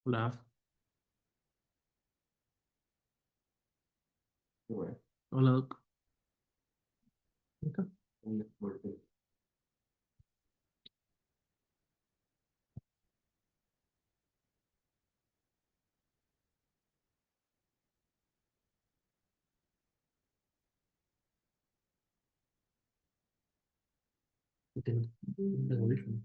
Hola, Bueno, hola, Doc. Acá. Tengo audífono.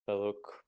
la doc.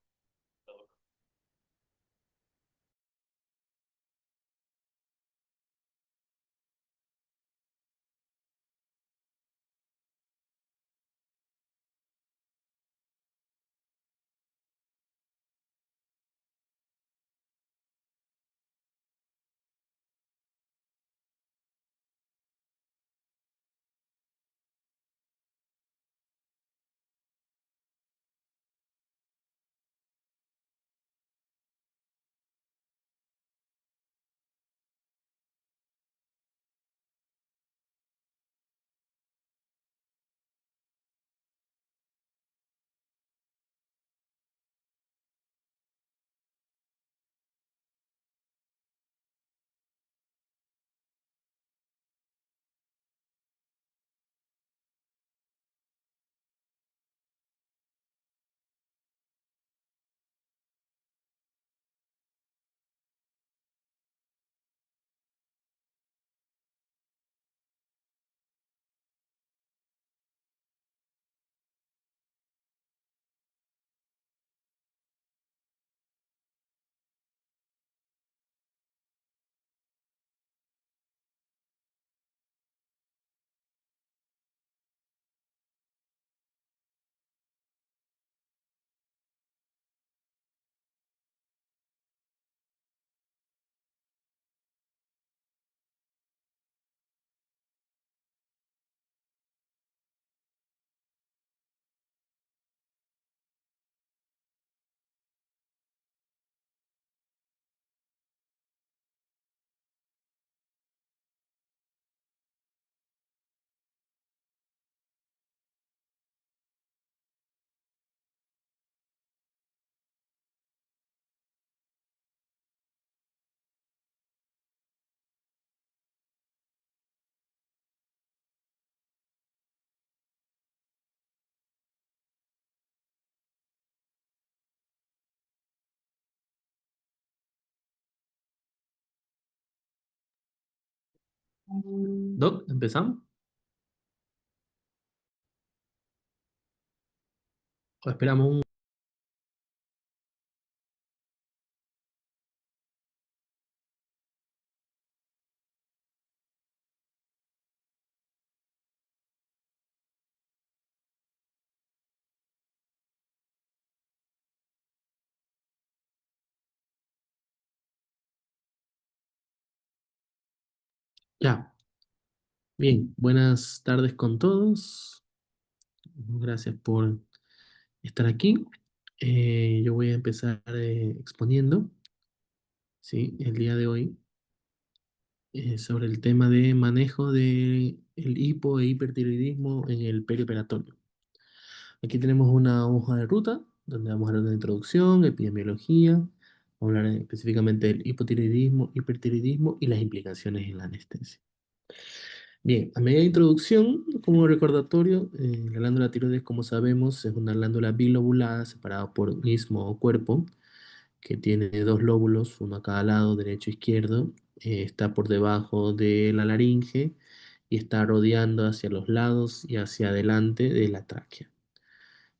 Doc, ¿empezamos? ¿O esperamos un... Ya, bien, buenas tardes con todos. Gracias por estar aquí. Yo voy a empezar exponiendo, ¿sí? El día de hoy sobre el tema de manejo de el hipo e hipertiroidismo en el perioperatorio. Aquí tenemos una hoja de ruta donde vamos a hablar de introducción, epidemiología, vamos a hablar específicamente del hipotiroidismo, hipertiroidismo y las implicaciones en la anestesia. Bien, a medida de introducción, como recordatorio, la glándula tiroides, como sabemos, es una glándula bilobulada separada por un istmo o cuerpo que tiene dos lóbulos, uno a cada lado, derecho e izquierdo. Está por debajo de la laringe y está rodeando hacia los lados y hacia adelante de la tráquea.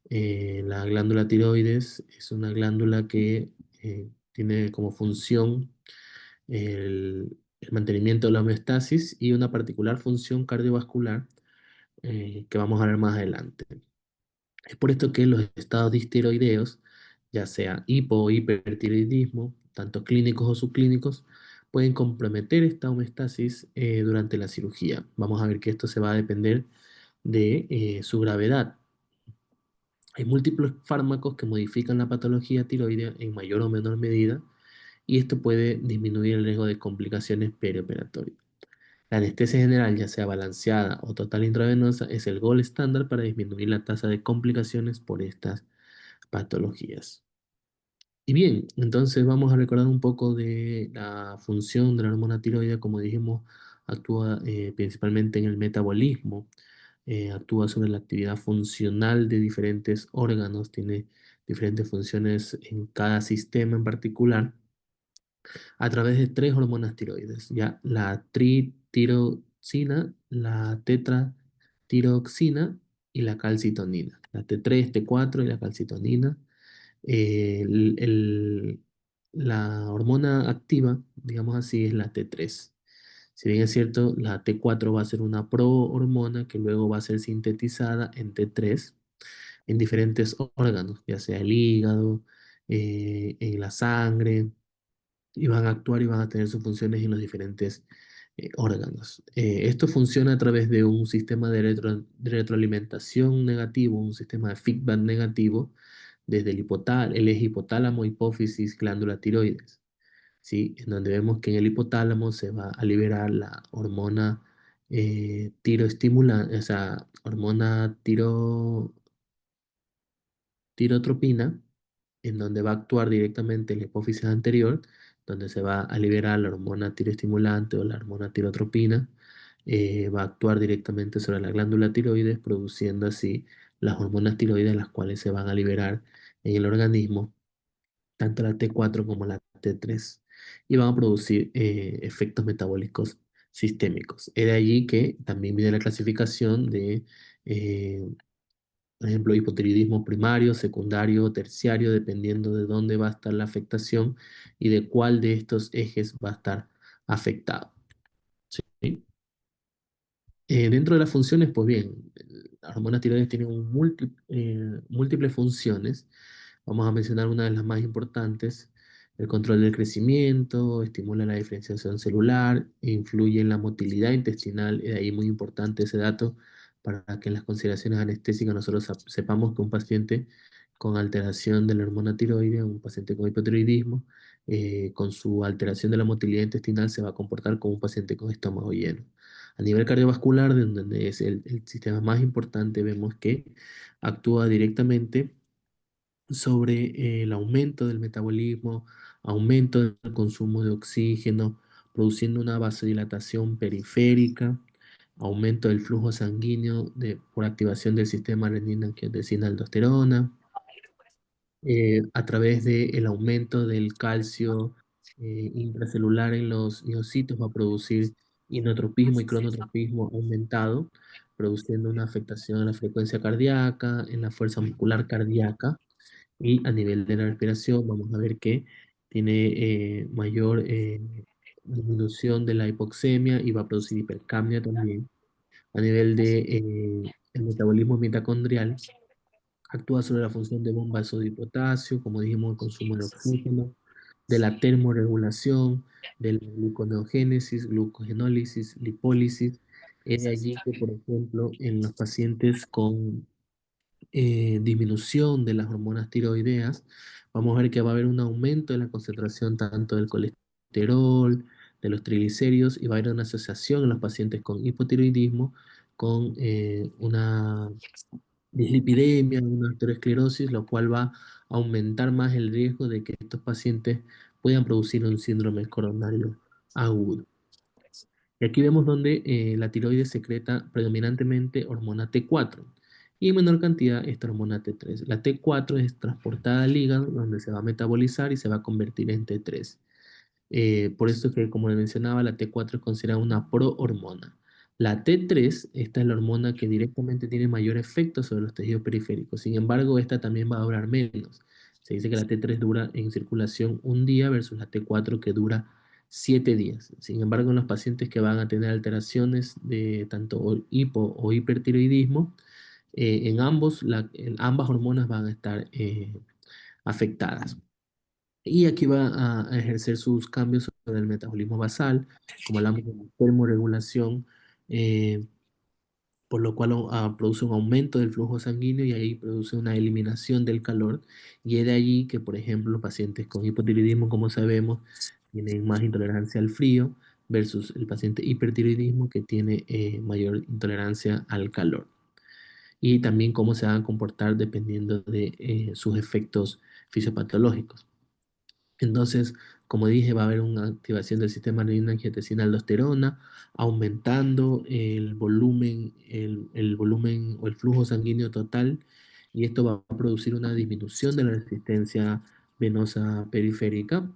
La glándula tiroides es una glándula que tiene como función el mantenimiento de la homeostasis y una particular función cardiovascular que vamos a ver más adelante. Es por esto que los estados distiroideos, ya sea hipo o hipertiroidismo, tanto clínicos o subclínicos, pueden comprometer esta homeostasis durante la cirugía. Vamos a ver que esto se va a depender de su gravedad. Hay múltiples fármacos que modifican la patología tiroidea en mayor o menor medida y esto puede disminuir el riesgo de complicaciones perioperatorias. La anestesia general, ya sea balanceada o total intravenosa, es el gold estándar para disminuir la tasa de complicaciones por estas patologías. Y bien, entonces vamos a recordar un poco de la función de la hormona tiroidea. Como dijimos, actúa principalmente en el metabolismo, actúa sobre la actividad funcional de diferentes órganos, tiene diferentes funciones en cada sistema en particular a través de tres hormonas tiroides, ya la tritiroxina, la tetratiroxina y la calcitonina. La T3, T4 y la calcitonina. La hormona activa, digamos así, es la T3. Si bien es cierto, la T4 va a ser una prohormona que luego va a ser sintetizada en T3 en diferentes órganos, ya sea el hígado, en la sangre, y van a actuar y van a tener sus funciones en los diferentes órganos. Esto funciona a través de un sistema de retroalimentación negativo, un sistema de feedback negativo, desde el eje hipotálamo, hipófisis, glándula tiroides, ¿sí? En donde vemos que en el hipotálamo se va a liberar la hormona tiroestimulante, o sea, hormona tirotropina, en donde va a actuar directamente en la hipófisis anterior, donde se va a liberar la hormona tiroestimulante o la hormona tirotropina, va a actuar directamente sobre la glándula tiroides, produciendo así las hormonas tiroides, las cuales se van a liberar en el organismo, tanto la T4 como la T3, y van a producir efectos metabólicos sistémicos. Es de allí que también viene la clasificación de eh, por ejemplo, hipotiroidismo primario, secundario, terciario, dependiendo de dónde va a estar la afectación y de cuál de estos ejes va a estar afectado. ¿Sí? Dentro de las funciones, pues bien, las hormonas tiroides tienen múltiples funciones. Vamos a mencionar una de las más importantes: el control del crecimiento, estimula la diferenciación celular, influye en la motilidad intestinal. De ahí muy importante ese dato para que en las consideraciones anestésicas nosotros sepamos que un paciente con alteración de la hormona tiroidea, un paciente con hipotiroidismo, con su alteración de la motilidad intestinal se va a comportar como un paciente con estómago lleno. A nivel cardiovascular, de donde es el sistema más importante, vemos que actúa directamente sobre el aumento del metabolismo, aumento del consumo de oxígeno, produciendo una vasodilatación periférica, aumento del flujo sanguíneo por activación del sistema renina-angiotensina-aldosterona, a través del aumento del calcio intracelular en los miocitos, va a producir inotropismo y cronotropismo aumentado, produciendo una afectación a la frecuencia cardíaca, en la fuerza muscular cardíaca, y a nivel de la respiración vamos a ver que tiene mayor disminución de la hipoxemia y va a producir hipercapnia también. A nivel de el metabolismo mitocondrial, actúa sobre la función de bomba de sodio y potasio, como dijimos, el consumo de oxígeno, de la termorregulación, de la gluconeogénesis, glucogenólisis, lipólisis. Es de allí que, por ejemplo, en los pacientes con disminución de las hormonas tiroideas, vamos a ver que va a haber un aumento de la concentración tanto del colesterol, de los triglicéridos, y va a haber una asociación en los pacientes con hipotiroidismo con una dislipidemia, una aterosclerosis, lo cual va a aumentar más el riesgo de que estos pacientes puedan producir un síndrome coronario agudo. Y aquí vemos donde la tiroides secreta predominantemente hormona T4 y en menor cantidad esta hormona T3. La T4 es transportada al hígado donde se va a metabolizar y se va a convertir en T3. Por eso es que, como le mencionaba, la T4 es considerada una prohormona. La T3, esta es la hormona que directamente tiene mayor efecto sobre los tejidos periféricos. Sin embargo, esta también va a durar menos. Se dice que la T3 dura en circulación un día versus la T4 que dura 7 días. Sin embargo, en los pacientes que van a tener alteraciones de tanto hipo o hipertiroidismo, en ambas hormonas van a estar afectadas. Y aquí va a ejercer sus cambios sobre el metabolismo basal, como hablamos de la termorregulación, eh, por lo cual produce un aumento del flujo sanguíneo y ahí produce una eliminación del calor. Y es de allí que, por ejemplo, los pacientes con hipotiroidismo, como sabemos, tienen más intolerancia al frío versus el paciente hipertiroidismo que tiene mayor intolerancia al calor. Y también cómo se van a comportar dependiendo de sus efectos fisiopatológicos. Entonces, como dije, va a haber una activación del sistema renina-angiotensina-aldosterona, aumentando el volumen o el flujo sanguíneo total, y esto va a producir una disminución de la resistencia venosa periférica,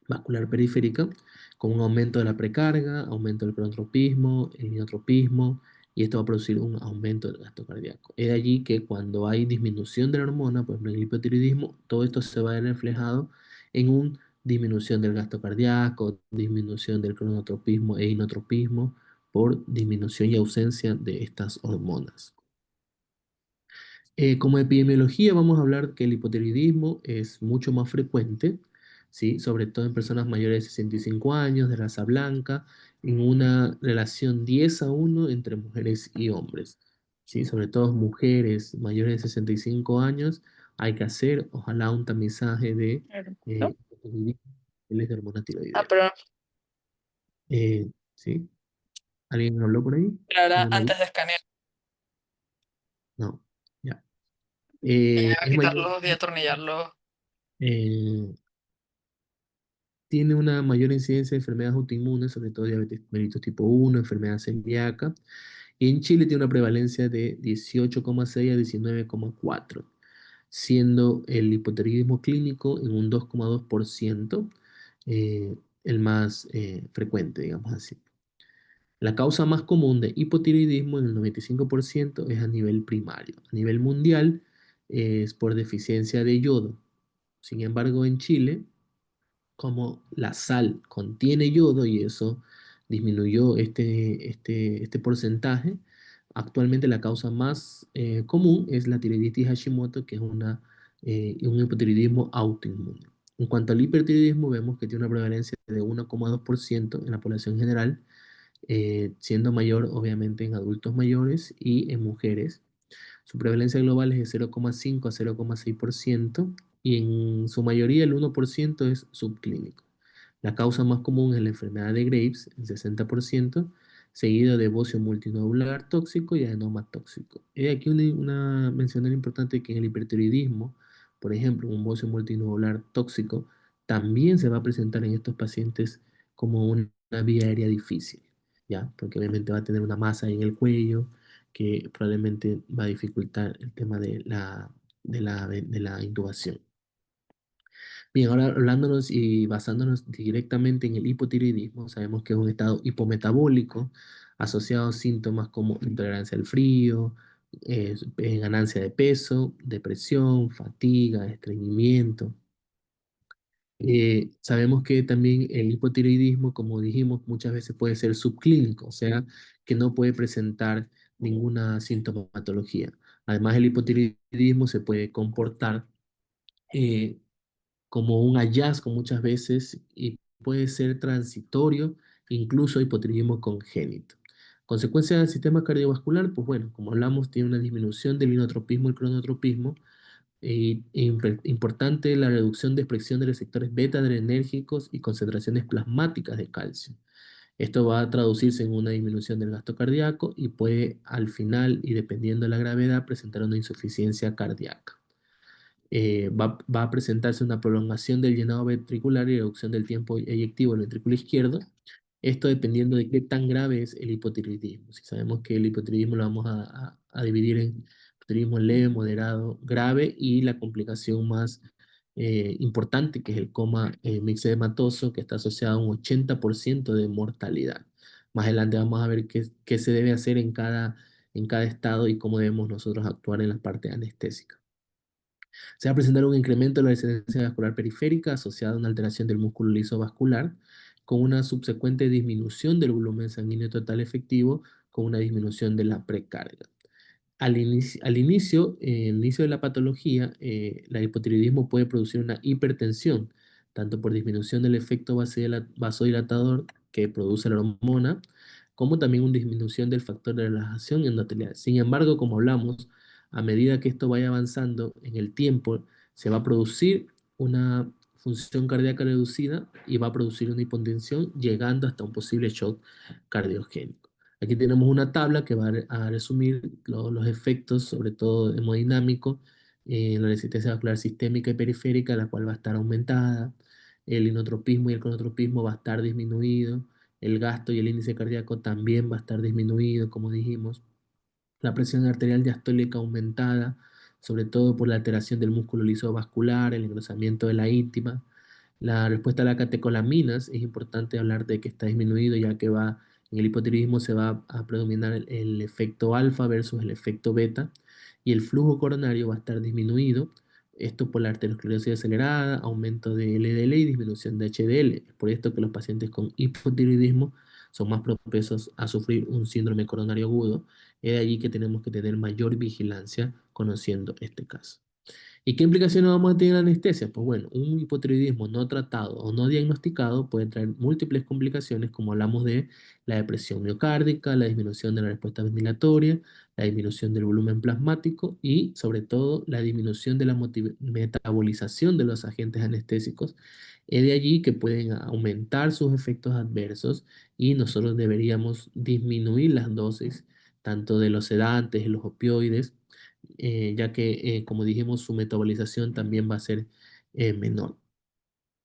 vascular periférica, con un aumento de la precarga, aumento del cronotropismo, el inotropismo, y esto va a producir un aumento del gasto cardíaco. Es de allí que cuando hay disminución de la hormona, pues en el hipotiroidismo, todo esto se va a ver reflejado en una disminución del gasto cardíaco, disminución del cronotropismo e inotropismo por disminución y ausencia de estas hormonas. Como epidemiología vamos a hablar que el hipotiroidismo es mucho más frecuente, ¿sí? Sobre todo en personas mayores de 65 años, de raza blanca, en una relación 10-1 entre mujeres y hombres, ¿sí? Sobre todo mujeres mayores de 65 años, hay que hacer, ojalá, un tamizaje de ¿No? hipotiroidismo, niveles de hormona Ah, tiroidea. ¿Sí? ¿Alguien habló por ahí? pero ahora ¿Alguna duda? antes de escanear, No, ya. voy a Es mayor. quitarlos y atornillarlos. eh, Tiene una mayor incidencia de enfermedades autoinmunes, sobre todo diabetes mellitus tipo 1, enfermedad celíaca. Y en Chile tiene una prevalencia de 18,6 a 19,4, siendo el hipotiroidismo clínico en un 2,2%, el más frecuente, digamos así. La causa más común de hipotiroidismo en el 95% es a nivel primario. A nivel mundial es por deficiencia de yodo. Sin embargo, en Chile, como la sal contiene yodo y eso disminuyó este porcentaje, actualmente la causa más común es la tiroiditis Hashimoto, que es un hipotiroidismo autoinmune. En cuanto al hipertiroidismo, vemos que tiene una prevalencia de 1,2% en la población general, siendo mayor obviamente en adultos mayores y en mujeres. Su prevalencia global es de 0,5 a 0,6% y en su mayoría el 1% es subclínico. La causa más común es la enfermedad de Graves, el 60%, seguido de bocio multinodular tóxico y adenoma tóxico. He aquí una mención importante que en el hipertiroidismo, por ejemplo, un bocio multinodular tóxico también se va a presentar en estos pacientes como una vía aérea difícil, ¿ya? Porque obviamente va a tener una masa en el cuello, que probablemente va a dificultar el tema de la intubación. Bien, ahora hablándonos y basándonos directamente en el hipotiroidismo, sabemos que es un estado hipometabólico asociado a síntomas como intolerancia al frío, ganancia de peso, depresión, fatiga, estreñimiento. Sabemos que también el hipotiroidismo, como dijimos, muchas veces puede ser subclínico, o sea, que no puede presentar ninguna sintomatología. Además, el hipotiroidismo se puede comportar eh, como un hallazgo muchas veces y puede ser transitorio, incluso hipotiroidismo congénito. Consecuencia del sistema cardiovascular, pues bueno, como hablamos, tiene una disminución del inotropismo y cronotropismo, importante la reducción de expresión de receptores beta adrenérgicos y concentraciones plasmáticas de calcio. Esto va a traducirse en una disminución del gasto cardíaco y puede al final, y dependiendo de la gravedad, presentar una insuficiencia cardíaca. Va a presentarse una prolongación del llenado ventricular y reducción del tiempo eyectivo del ventrículo izquierdo. Esto dependiendo de qué tan grave es el hipotiroidismo. Si sabemos que el hipotiroidismo lo vamos a dividir en hipotiroidismo leve, moderado, grave y la complicación más importante, que es el coma mixedematoso, que está asociado a un 80% de mortalidad. Más adelante vamos a ver qué se debe hacer en cada estado y cómo debemos nosotros actuar en la parte anestésica. Se va a presentar un incremento de la resistencia vascular periférica asociada a una alteración del músculo liso vascular, con una subsecuente disminución del volumen sanguíneo total efectivo, con una disminución de la precarga. Al inicio de la patología, el hipotiroidismo puede producir una hipertensión, tanto por disminución del efecto vasodilatador que produce la hormona, como también una disminución del factor de relajación endotelial. Sin embargo, como hablamos, a medida que esto vaya avanzando en el tiempo, se va a producir una función cardíaca reducida y va a producir una hipotensión, llegando hasta un posible shock cardiogénico. Aquí tenemos una tabla que va a resumir los efectos, sobre todo hemodinámicos, en la resistencia vascular sistémica y periférica, la cual va a estar aumentada, el inotropismo y el cronotropismo va a estar disminuido, el gasto y el índice cardíaco también va a estar disminuido, como dijimos, la presión arterial diastólica aumentada, sobre todo por la alteración del músculo liso vascular, el engrosamiento de la íntima. La respuesta a las catecolaminas es importante hablar de que está disminuido, ya que en el hipotiroidismo se va a predominar el efecto alfa versus el efecto beta, y el flujo coronario va a estar disminuido. Esto por la arteriosclerosis acelerada, aumento de LDL y disminución de HDL. Es por esto que los pacientes con hipotiroidismo son más propensos a sufrir un síndrome coronario agudo. Es de allí que tenemos que tener mayor vigilancia conociendo este caso. ¿Y qué implicaciones vamos a tener en la anestesia? Pues bueno, un hipotiroidismo no tratado o no diagnosticado puede traer múltiples complicaciones, como hablamos de la depresión miocárdica, la disminución de la respuesta ventilatoria, la disminución del volumen plasmático y, sobre todo, la disminución de la metabolización de los agentes anestésicos. Es de allí que pueden aumentar sus efectos adversos y nosotros deberíamos disminuir las dosis tanto de los sedantes, de los opioides, ya que, como dijimos, su metabolización también va a ser menor.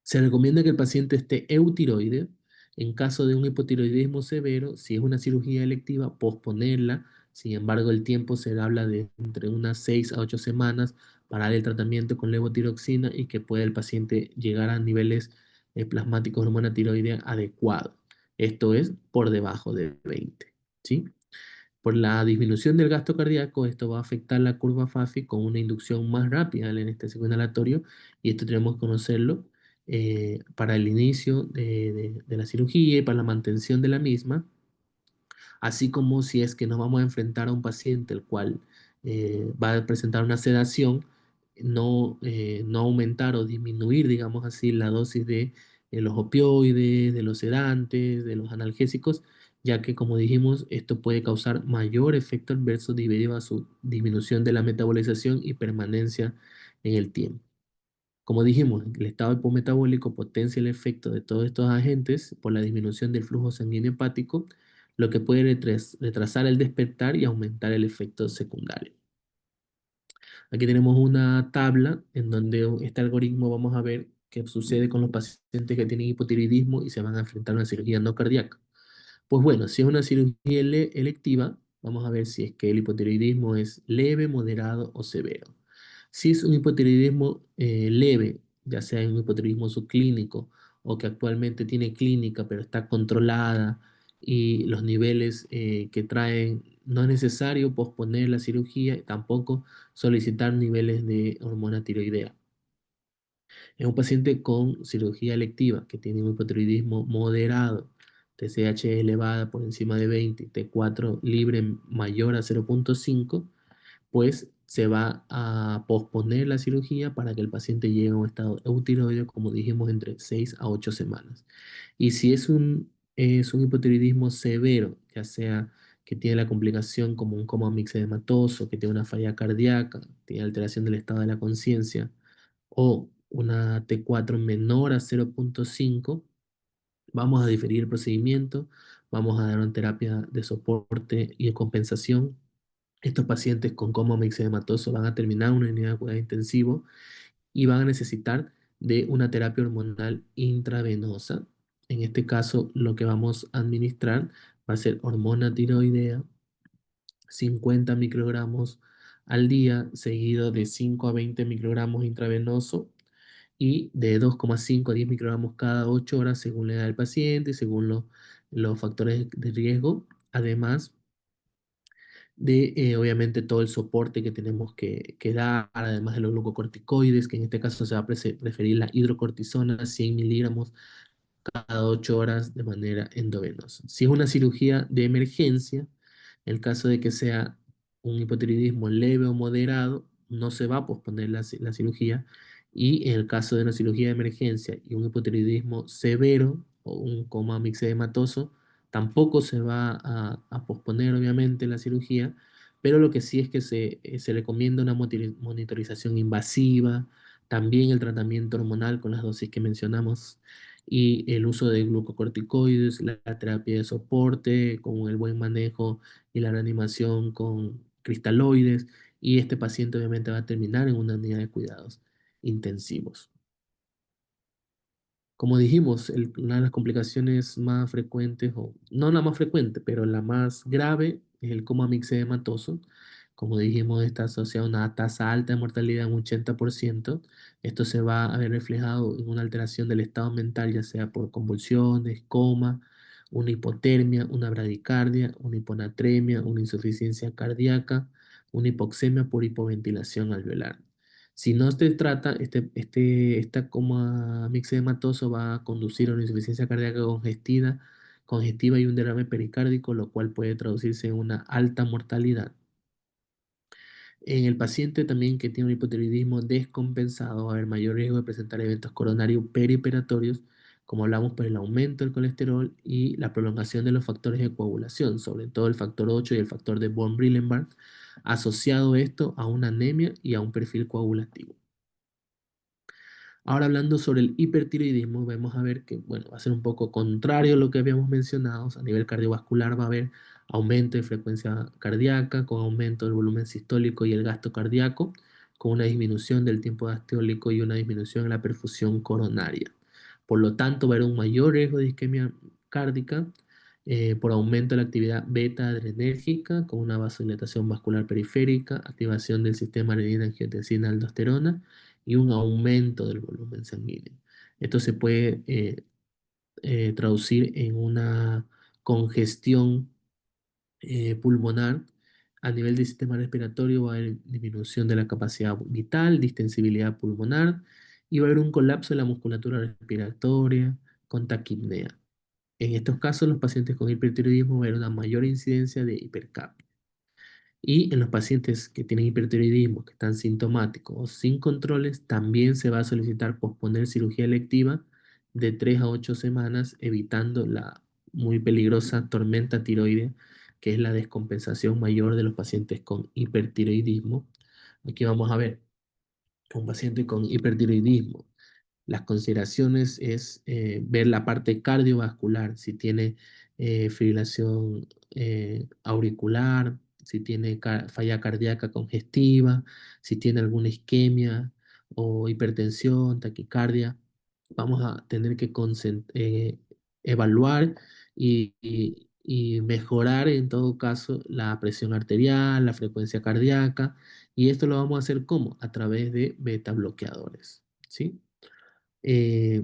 Se recomienda que el paciente esté eutiroide. En caso de un hipotiroidismo severo, si es una cirugía electiva, posponerla. Sin embargo, el tiempo se habla de entre unas 6 a 8 semanas para dar el tratamiento con levotiroxina y que pueda el paciente llegar a niveles plasmáticos de hormona tiroidea adecuados. Esto es por debajo de 20. ¿Sí? Por la disminución del gasto cardíaco, esto va a afectar la curva FAFI con una inducción más rápida del anestésico inhalatorio, y esto tenemos que conocerlo para el inicio de la cirugía y para la mantención de la misma, así como si es que nos vamos a enfrentar a un paciente el cual va a presentar una sedación, no aumentar o disminuir, digamos así, la dosis de los opioides, de los sedantes, de los analgésicos, ya que, como dijimos, esto puede causar mayor efecto adverso debido a su disminución de la metabolización y permanencia en el tiempo. Como dijimos, el estado hipometabólico potencia el efecto de todos estos agentes por la disminución del flujo sanguíneo hepático, lo que puede retrasar el despertar y aumentar el efecto secundario. Aquí tenemos una tabla en donde este algoritmo vamos a ver qué sucede con los pacientes que tienen hipotiroidismo y se van a enfrentar a una cirugía no cardíaca. Pues bueno, si es una cirugía electiva, vamos a ver si es que el hipotiroidismo es leve, moderado o severo. Si es un hipotiroidismo leve, ya sea un hipotiroidismo subclínico o que actualmente tiene clínica pero está controlada y los niveles que traen, no es necesario posponer la cirugía y tampoco solicitar niveles de hormona tiroidea. Es un paciente con cirugía electiva que tiene un hipotiroidismo moderado, TSH elevada por encima de 20, T4 libre mayor a 0,5, pues se va a posponer la cirugía para que el paciente llegue a un estado eutiroideo, como dijimos, entre 6 a 8 semanas. Y si es un hipotiroidismo severo, ya sea que tiene la complicación como un coma mixedematoso, que tiene una falla cardíaca, tiene alteración del estado de la conciencia, o una T4 menor a 0,5, vamos a diferir el procedimiento, vamos a dar una terapia de soporte y de compensación. Estos pacientes con coma mixedematoso van a terminar una unidad de cuidado intensivo y van a necesitar de una terapia hormonal intravenosa. En este caso, lo que vamos a administrar va a ser hormona tiroidea, 50 microgramos al día, seguido de 5 a 20 microgramos intravenoso y de 2,5 a 10 microgramos cada 8 horas según la edad del paciente y según los factores de riesgo. Además de, obviamente, todo el soporte que tenemos que dar, además de los glucocorticoides, que en este caso se va a preferir la hidrocortisona, 100 miligramos cada 8 horas de manera endovenosa. Si es una cirugía de emergencia, en el caso de que sea un hipotiroidismo leve o moderado, no se va a posponer la cirugía. Y en el caso de una cirugía de emergencia y un hipotiroidismo severo o un coma mixedematoso, tampoco se va a posponer obviamente la cirugía, pero lo que sí es que se recomienda una monitorización invasiva, también el tratamiento hormonal con las dosis que mencionamos y el uso de glucocorticoides, la terapia de soporte con el buen manejo y la reanimación con cristaloides, y este paciente obviamente va a terminar en una unidad de cuidados intensivos. Como dijimos, una de las complicaciones más frecuentes, o no la más frecuente, pero la más grave, es el coma mixedematoso. Como dijimos, está asociado a una tasa alta de mortalidad, un 80%. Esto se va a ver reflejado en una alteración del estado mental, ya sea por convulsiones, coma, una hipotermia, una bradicardia, una hiponatremia, una insuficiencia cardíaca, una hipoxemia por hipoventilación alveolar. Si no se trata, esta coma mixedematoso va a conducir a una insuficiencia cardíaca congestiva y un derrame pericárdico, lo cual puede traducirse en una alta mortalidad. En el paciente también que tiene un hipotiroidismo descompensado va a haber mayor riesgo de presentar eventos coronarios perioperatorios, como hablamos por el aumento del colesterol y la prolongación de los factores de coagulación, sobre todo el factor 8 y el factor de von Brillenbach, asociado esto a una anemia y a un perfil coagulativo. Ahora hablando sobre el hipertiroidismo, vamos a ver que, bueno, va a ser un poco contrario a lo que habíamos mencionado. O sea, a nivel cardiovascular va a haber aumento de frecuencia cardíaca, con aumento del volumen sistólico y el gasto cardíaco, con una disminución del tiempo diastólico y una disminución en la perfusión coronaria. Por lo tanto, va a haber un mayor riesgo de isquemia cárdica por aumento de la actividad beta adrenérgica, con una vasodilatación vascular periférica, activación del sistema adrenina-angiotensina-aldosterona y un aumento del volumen sanguíneo. Esto se puede traducir en una congestión pulmonar. A nivel del sistema respiratorio va a haber disminución de la capacidad vital, distensibilidad pulmonar y va a haber un colapso de la musculatura respiratoria con taquipnea. En estos casos, los pacientes con hipertiroidismo va a haber una mayor incidencia de hipercapnia. Y en los pacientes que tienen hipertiroidismo, que están sintomáticos o sin controles, también se va a solicitar posponer cirugía electiva de 3 a 8 semanas, evitando la muy peligrosa tormenta tiroidea, que es la descompensación mayor de los pacientes con hipertiroidismo. Aquí vamos a ver un paciente con hipertiroidismo. Las consideraciones es ver la parte cardiovascular, si tiene fibrilación auricular, si tiene falla cardíaca congestiva, si tiene alguna isquemia o hipertensión, taquicardia. Vamos a tener que evaluar y mejorar en todo caso la presión arterial, la frecuencia cardíaca, y esto lo vamos a hacer ¿cómo? A través de beta bloqueadores, ¿sí? Eh,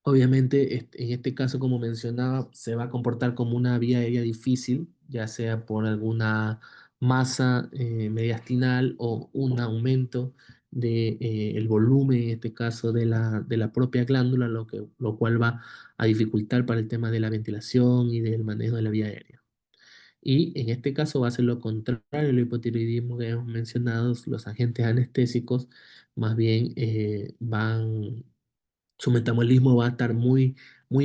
Obviamente, en este caso, como mencionaba, se va a comportar como una vía aérea difícil, ya sea por alguna masa mediastinal o un aumento de, el volumen, en este caso, de la propia glándula, lo cual va a dificultar para el tema de la ventilación y del manejo de la vía aérea. Y en este caso va a ser lo contrario al hipotiroidismo que hemos mencionado. Los agentes anestésicos más bien su metabolismo va a estar muy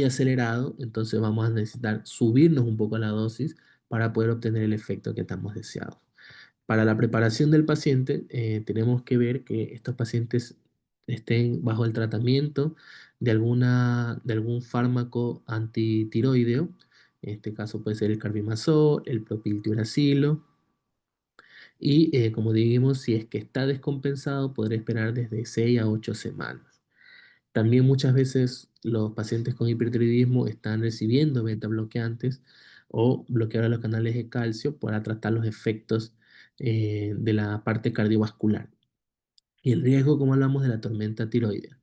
acelerado, entonces vamos a necesitar subirnos un poco la dosis para poder obtener el efecto que estamos deseados. Para la preparación del paciente, tenemos que ver que estos pacientes estén bajo el tratamiento de algún fármaco antitiroideo. En este caso puede ser el carbimazol, el propiltiuracilo. Y como dijimos, si es que está descompensado, podrá esperar desde 6 a 8 semanas. También muchas veces los pacientes con hipertiroidismo están recibiendo beta bloqueantes o bloquear los canales de calcio para tratar los efectos de la parte cardiovascular. Y el riesgo, como hablamos, de la tormenta tiroidea.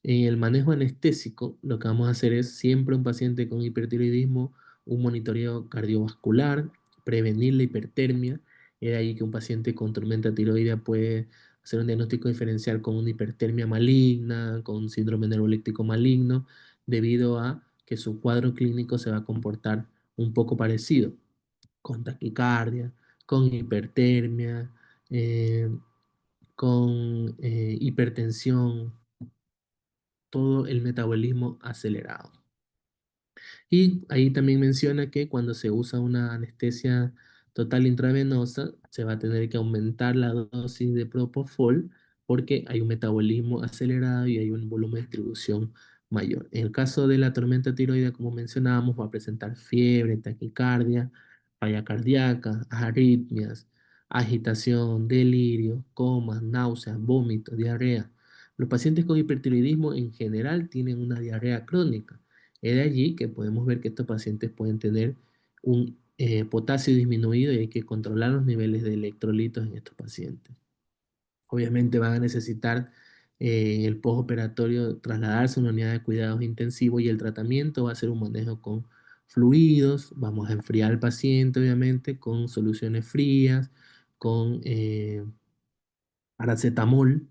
En el manejo anestésico, lo que vamos a hacer es siempre un paciente con hipertiroidismo, un monitoreo cardiovascular, prevenir la hipertermia. Es ahí que un paciente con tormenta tiroidea puede hacer un diagnóstico diferencial con una hipertermia maligna, con un síndrome neuroléptico maligno, debido a que su cuadro clínico se va a comportar un poco parecido, con taquicardia, con hipertermia, eh, con hipertensión, todo el metabolismo acelerado. Y ahí también menciona que cuando se usa una anestesia total intravenosa, se va a tener que aumentar la dosis de propofol porque hay un metabolismo acelerado y hay un volumen de distribución mayor. En el caso de la tormenta tiroidea, como mencionábamos, va a presentar fiebre, taquicardia, falla cardíaca, arritmias, agitación, delirio, coma, náuseas, vómitos, diarrea. Los pacientes con hipertiroidismo en general tienen una diarrea crónica. Es de allí que podemos ver que estos pacientes pueden tener un potasio disminuido y hay que controlar los niveles de electrolitos en estos pacientes. Obviamente van a necesitar en el postoperatorio trasladarse a una unidad de cuidados intensivos y el tratamiento va a ser un manejo con fluidos. Vamos a enfriar al paciente, obviamente, con soluciones frías, con paracetamol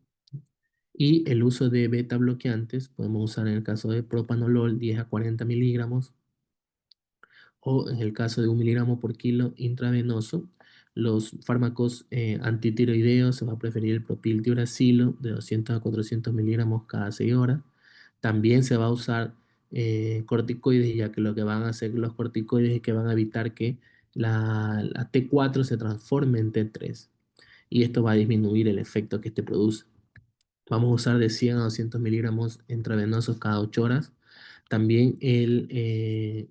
y el uso de beta bloqueantes. Podemos usar en el caso de propanolol 10 a 40 miligramos o en el caso de 1 miligramo por kilo intravenoso. Los fármacos antitiroideos se va a preferir el propiltiuracilo de 200 a 400 miligramos cada 6 horas. También se va a usar corticoides, ya que lo que van a hacer los corticoides es que van a evitar que la T4 se transforme en T3 y esto va a disminuir el efecto que este produce. Vamos a usar de 100 a 200 miligramos intravenosos cada 8 horas. También el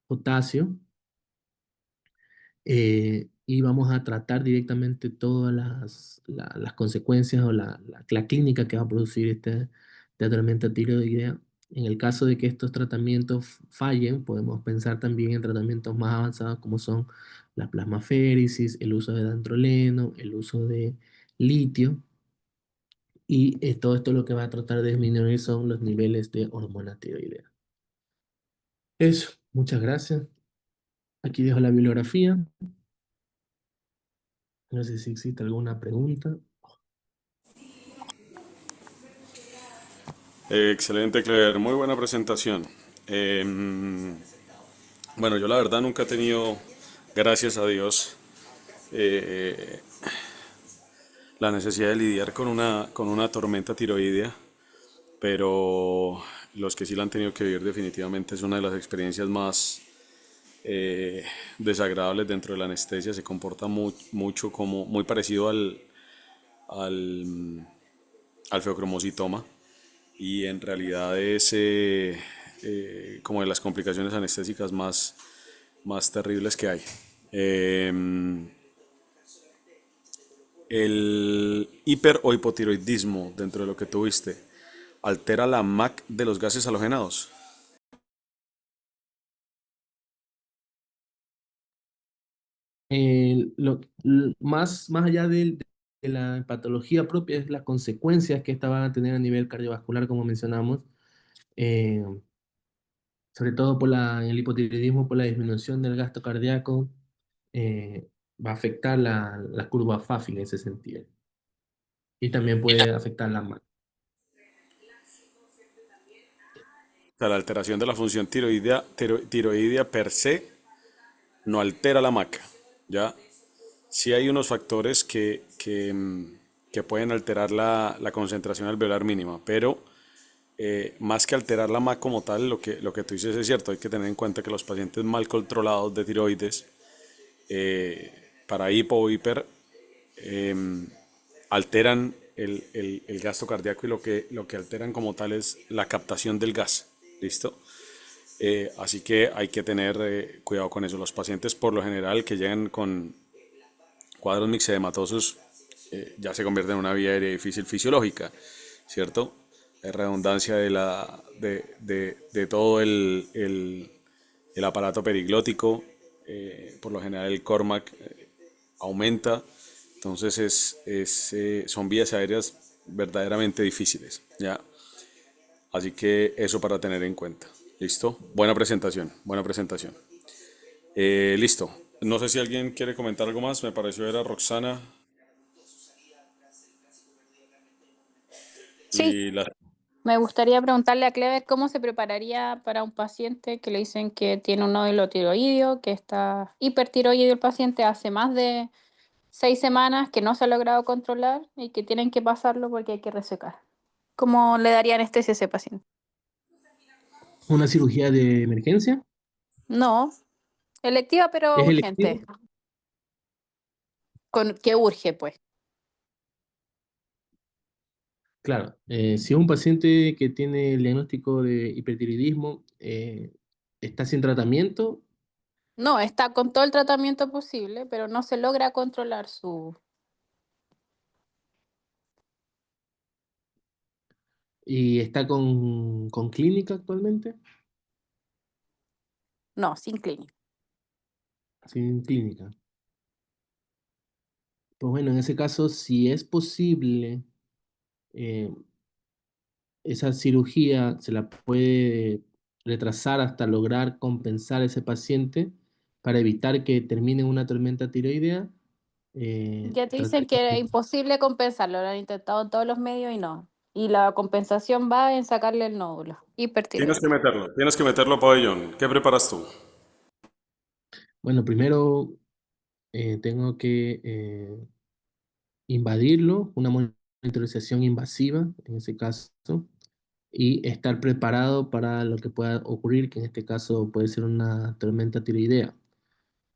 potasio, y vamos a tratar directamente todas las consecuencias o la clínica que va a producir esta tormenta tiroidea. En el caso de que estos tratamientos fallen, podemos pensar también en tratamientos más avanzados como son la plasmaféresis, el uso de dantroleno, el uso de litio, y todo esto lo que va a tratar de disminuir son los niveles de hormona tiroidea. Eso, muchas gracias. Aquí dejo la bibliografía. No sé si existe alguna pregunta. Excelente, Claire. Muy buena presentación. Em, bueno, yo la verdad nunca he tenido, gracias a Dios, eh, la necesidad de lidiar con una tormenta tiroidea, pero los que sí la han tenido que vivir definitivamente es una de las experiencias más desagradables dentro de la anestesia. Se comporta mucho como, muy parecido al, al feocromocitoma y en realidad es como de las complicaciones anestésicas más terribles que hay. Eh, el hiper o hipotiroidismo, dentro de lo que tuviste, altera la MAC de los gases halogenados. Más allá de la patología propia, es las consecuencias que esta van a tener a nivel cardiovascular, como mencionamos, eh, sobre todo en el hipotiroidismo, por la disminución del gasto cardíaco, eh, va a afectar la curva FAFI en ese sentido. Y también puede afectar la mano. O sea, la alteración de la función tiroidea per se no altera la maca, ¿ya? Sí hay unos factores que pueden alterar la concentración alveolar mínima, pero más que alterar la MAC como tal, lo que tú dices es cierto, hay que tener en cuenta que los pacientes mal controlados de tiroides, para hipo o hiper, alteran el gasto cardíaco y lo que alteran como tal es la captación del gas. ¿Listo? Así que hay que tener cuidado con eso. Los pacientes por lo general que llegan con cuadros mixedematosos ya se convierte en una vía aérea difícil fisiológica, ¿cierto? La redundancia de todo el aparato periglótico, por lo general el CORMAC aumenta, entonces son vías aéreas verdaderamente difíciles, ¿ya? Así que eso para tener en cuenta. ¿Listo? Buena presentación, buena presentación. Listo. No sé si alguien quiere comentar algo más, me pareció era Roxana Sí, y la... me gustaría preguntarle a Clever cómo se prepararía para un paciente que le dicen que tiene un nódulo tiroideo, que está hipertiroideo el paciente hace más de 6 semanas, que no se ha logrado controlar y que tienen que pasarlo porque hay que resecar. ¿Cómo le daría anestesia a ese paciente? Una cirugía de emergencia No, electiva pero es urgente, electivo. que urge pues. Claro, si un paciente que tiene el diagnóstico de hipertiroidismo está sin tratamiento No, está con todo el tratamiento posible, pero no se logra controlar su... y está con clínica actualmente, No, sin clínica. sin clínica. Pues bueno, en ese caso, si es posible, eh, esa cirugía se la puede retrasar hasta lograr compensar a ese paciente para evitar que termine en una tormenta tiroidea. Ya te dicen Trataría que era de- imposible compensarlo, lo han intentado en todos los medios y no. Y la compensación va en sacarle el nódulo, hipertiroidismo. Tienes que meterlo, pabellón. ¿Qué preparas tú? bueno, primero tengo que invadirlo, una monitorización invasiva en ese caso, y estar preparado para lo que pueda ocurrir, que en este caso puede ser una tormenta tiroidea.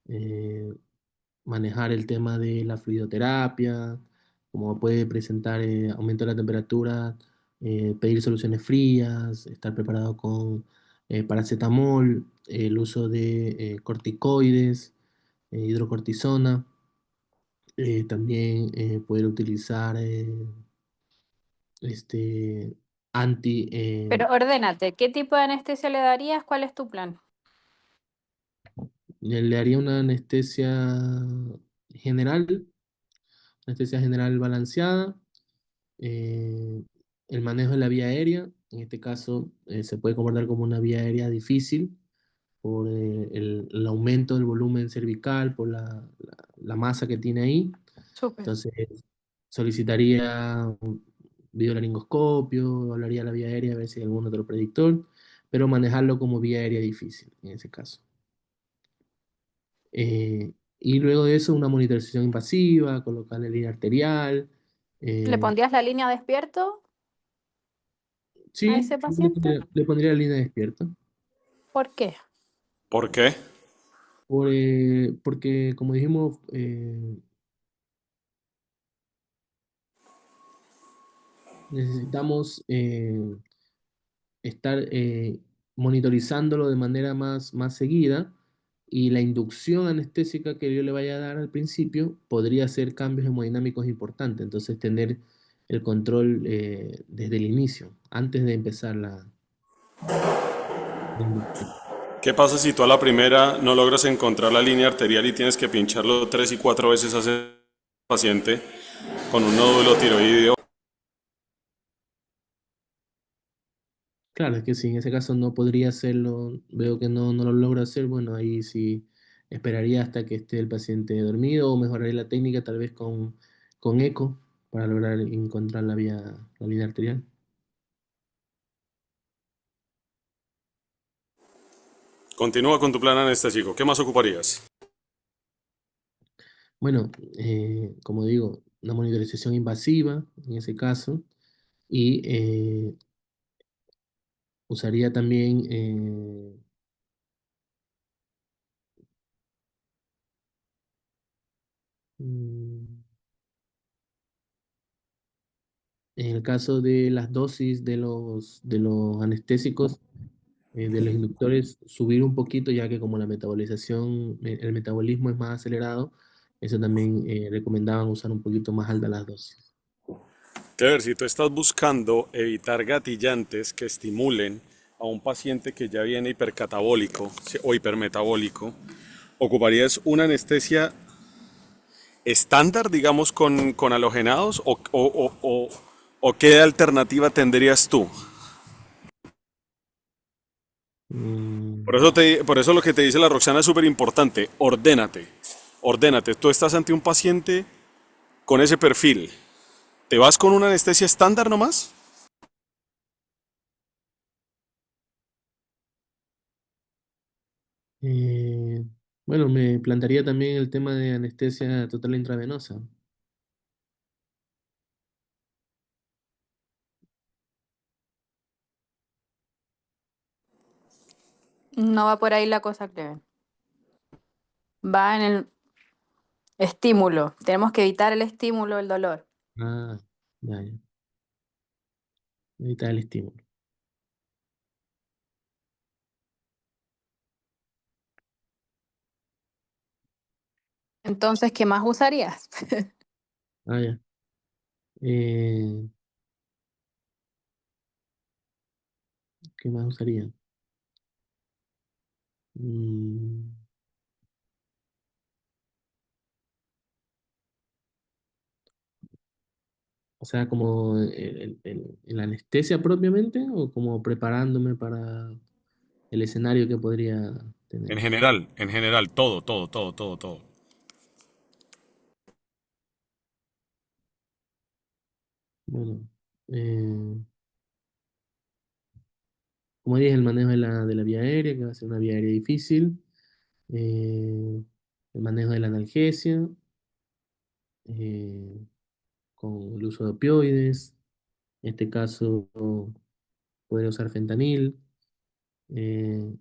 Eh, Manejar el tema de la fluidoterapia, como puede presentar aumento de la temperatura, pedir soluciones frías, estar preparado con paracetamol, el uso de corticoides, hidrocortisona, también poder utilizar este anti, Pero ordénate, ¿qué tipo de anestesia le darías? ¿Cuál es tu plan? le haría una general, anestesia general balanceada, eh, el manejo de la vía aérea, en este caso se puede comportar como una vía aérea difícil por el aumento del volumen cervical, por la masa que tiene ahí. Súper. Entonces solicitaría un videolaringoscopio, hablaría de la vía aérea a ver si hay algún otro predictor, pero manejarlo como vía aérea difícil en ese caso. Y luego de eso una monitorización invasiva, colocarle línea arterial. ¿Le eh, pondrías la línea despierto a sí, ese paciente? le pondría la línea despierta. ¿Por qué? ¿Por qué? Porque, como dijimos, necesitamos estar monitorizándolo de manera más seguida y la inducción anestésica que yo le vaya a dar al principio podría hacer cambios hemodinámicos importantes. Entonces, tener el control desde el inicio, antes de empezar la inducción. ¿Qué pasa si tú a la primera no logras encontrar la línea arterial y tienes que pincharlo 3 y 4 veces a ese paciente con un nódulo tiroideo? Claro, es que si en ese caso no podría hacerlo, veo que no lo logro hacer, bueno, ahí sí esperaría hasta que esté el paciente dormido o mejoraría la técnica tal vez con eco para lograr encontrar la línea arterial. Continúa con tu plan anestésico. ¿Qué más ocuparías? Bueno, como digo, una monitorización invasiva en ese caso y usaría también, mm, en el caso de las dosis de los anestésicos, de los inductores, subir un poquito, ya que como la metabolización, el metabolismo es más acelerado, eso también recomendaban usar un poquito más alta las dosis. Clever, si tú estás buscando evitar gatillantes que estimulen a un paciente que ya viene hipercatabólico o hipermetabólico, ¿ocuparías una anestesia estándar, digamos, con halogenados o qué alternativa tendrías tú? Mm, Por eso lo que te dice la Roxana es súper importante. Ordénate. Ordénate. Tú estás ante un paciente con ese perfil. ¿Te vas con una anestesia estándar nomás? eh, bueno, me plantearía también el tema de anestesia total intravenosa. No va por ahí la cosa, creo. Va en el estímulo. Tenemos que evitar el estímulo, el dolor. Ah, ya, ya. Evitar el estímulo. Entonces, ¿qué más usarías? Ah, ya. Eh, ¿Qué más usaría? Mm, o sea, como el anestesia propiamente o como preparándome para el escenario que podría tener. En general, todo, todo, todo, todo, todo. Bueno, como dije, el manejo de la vía aérea, que va a ser una vía aérea difícil. eh, el manejo de la analgesia, eh, con el uso de opioides. En este caso, podría usar fentanil. eh,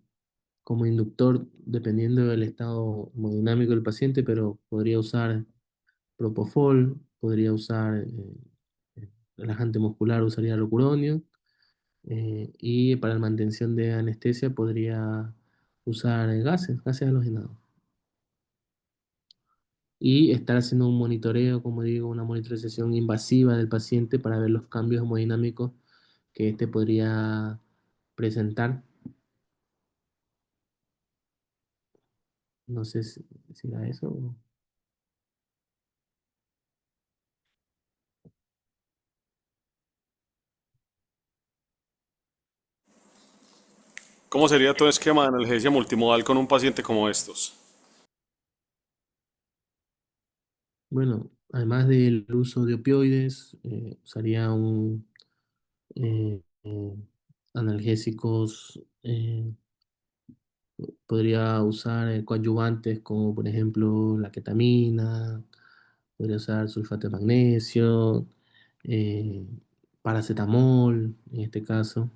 Como inductor, dependiendo del estado hemodinámico del paciente, pero podría usar propofol, podría usar relajante muscular, usaría locuronio, y para la mantención de anestesia podría usar gases halogenados. Y estar haciendo un monitoreo, como digo, una monitorización invasiva del paciente para ver los cambios hemodinámicos que éste podría presentar. No sé si era eso. ¿Cómo sería tu esquema de analgesia multimodal con un paciente como estos? Bueno, además del uso de opioides, usaría analgésicos, podría usar coadyuvantes como por ejemplo la ketamina, podría usar sulfato de magnesio, eh, paracetamol en este caso.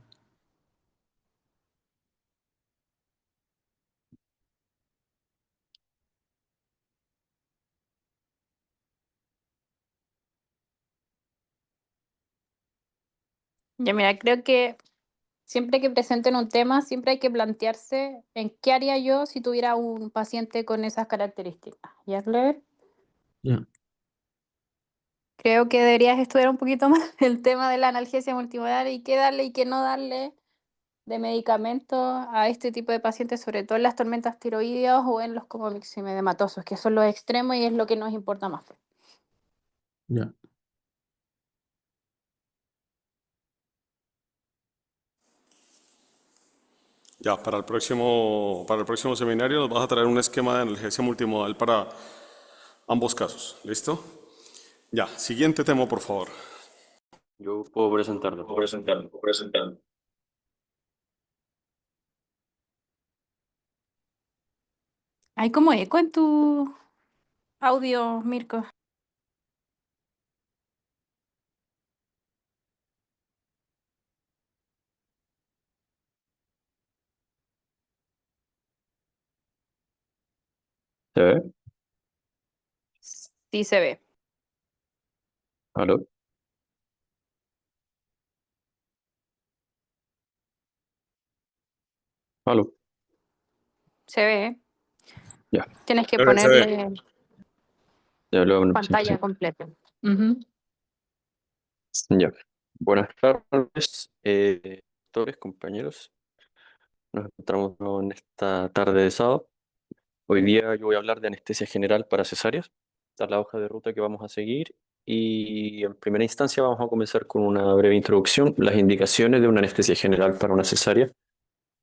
Ya mira, creo que siempre que presenten un tema, siempre hay que plantearse en qué haría yo si tuviera un paciente con esas características. ¿Ya, Clever? Ya, Creo que deberías estudiar un poquito más el tema de la analgesia multimodal y qué darle y qué no darle de medicamentos a este tipo de pacientes, sobre todo en las tormentas tiroideas o en los como mixemedematosos, que son los extremos y es lo que nos importa más. ya, Ya, para el próximo seminario nos vas a traer un esquema de analgesia multimodal para ambos casos. ¿Listo? Ya, siguiente tema, por favor. Yo puedo presentarlo, puedo presentarlo, puedo presentarlo. Hay como eco en tu... Audio, Mirko. ¿Se ve? Sí se ve. ¿Aló? ¿Aló? Se ve. Ya, Tienes que Creo que se ve. ponerle ya luego una pantalla presentación. completa. Ujú. Ya. Buenas tardes, doctores, compañeros. Nos encontramos de nuevo en esta tarde de sábado. Hoy día yo voy a hablar de anestesia general para cesáreas. Esta es la hoja de ruta que vamos a seguir. Y en primera instancia vamos a comenzar con una breve introducción, las indicaciones de una anestesia general para una cesárea,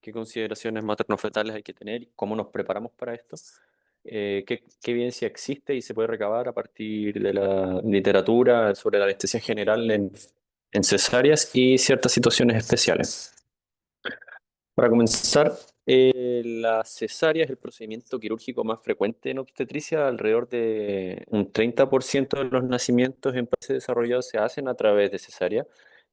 qué consideraciones materno-fetales hay que tener y cómo nos preparamos para esto, qué evidencia existe y se puede recabar a partir de la literatura sobre la anestesia general en cesáreas y ciertas situaciones especiales. Para comenzar, la cesárea es el procedimiento quirúrgico más frecuente en obstetricia. Alrededor de un 30% de los nacimientos en países desarrollados se hacen a través de cesárea.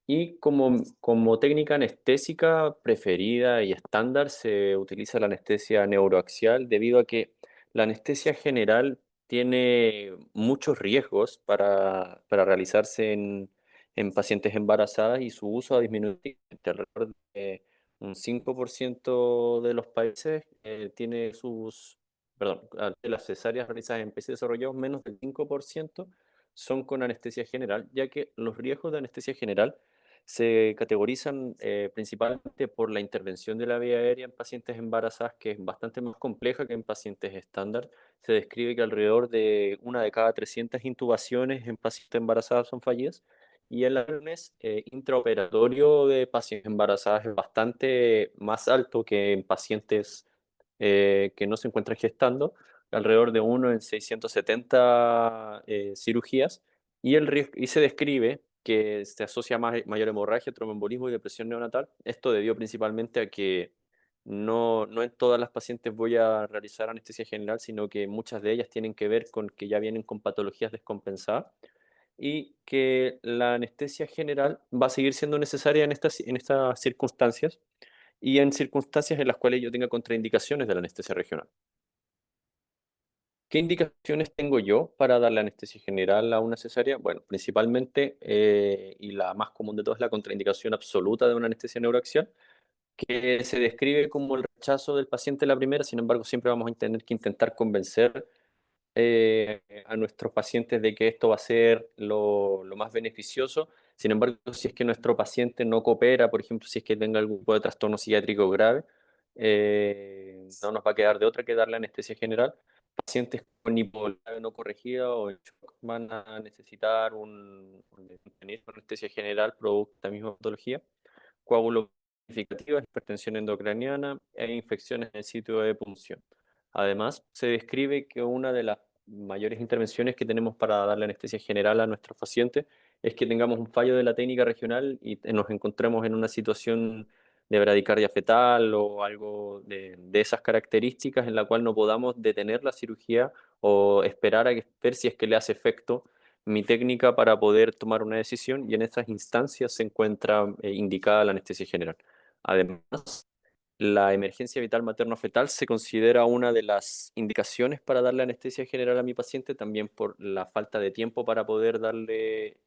Y como técnica anestésica preferida y estándar se utiliza la anestesia neuroaxial debido a que la anestesia general tiene muchos riesgos para realizarse en pacientes embarazadas y su uso ha disminuido alrededor de un 5% de los países tiene perdón, de las cesáreas realizadas en países desarrollados, menos del 5% son con anestesia general, ya que los riesgos de anestesia general se categorizan principalmente por la intervención de la vía aérea en pacientes embarazadas, que es bastante más compleja que en pacientes estándar. Se describe que alrededor de una de cada 300 intubaciones en pacientes embarazadas son fallidas y el awareness intraoperatorio de pacientes embarazadas es bastante más alto que en pacientes que no se encuentran gestando, alrededor de 1 en 670 cirugías, y se describe que se asocia a mayor hemorragia, tromboembolismo y depresión neonatal. Esto debido principalmente a que no en todas las pacientes voy a realizar anestesia general, sino que muchas de ellas tienen que ver con que ya vienen con patologías descompensadas y que la anestesia general va a seguir siendo necesaria en estas circunstancias y en circunstancias en las cuales yo tenga contraindicaciones de la anestesia regional. ¿Qué indicaciones tengo yo para dar la anestesia general a una cesárea? Bueno, principalmente, y la más común de todas, es la contraindicación absoluta de una anestesia neuroaxial, que se describe como el rechazo del paciente la primera. Sin embargo, siempre vamos a tener que intentar convencer a nuestros pacientes de que esto va a ser lo más beneficioso. Sin embargo, si es que nuestro paciente no coopera, por ejemplo, si es que tenga algún tipo de trastorno psiquiátrico grave, no nos va a quedar de otra que darle anestesia general. Pacientes con hipoglucemia no corregida o en shock van a necesitar un anestesia general producto de la misma patología, coágulos significativas, hipertensión endocraniana e infecciones en el sitio de punción. Además, se describe que una de las mayores intervenciones que tenemos para darle anestesia general a nuestros pacientes es que tengamos un fallo de la técnica regional y nos encontremos en una situación de bradicardia fetal o algo de esas características en la cual no podamos detener la cirugía o esperar ver si es que le hace efecto mi técnica para poder tomar una decisión, y en estas instancias se encuentra indicada la anestesia general. Además, la emergencia vital materno-fetal se considera una de las indicaciones para darle anestesia general a mi paciente, también por la falta de tiempo para poder darle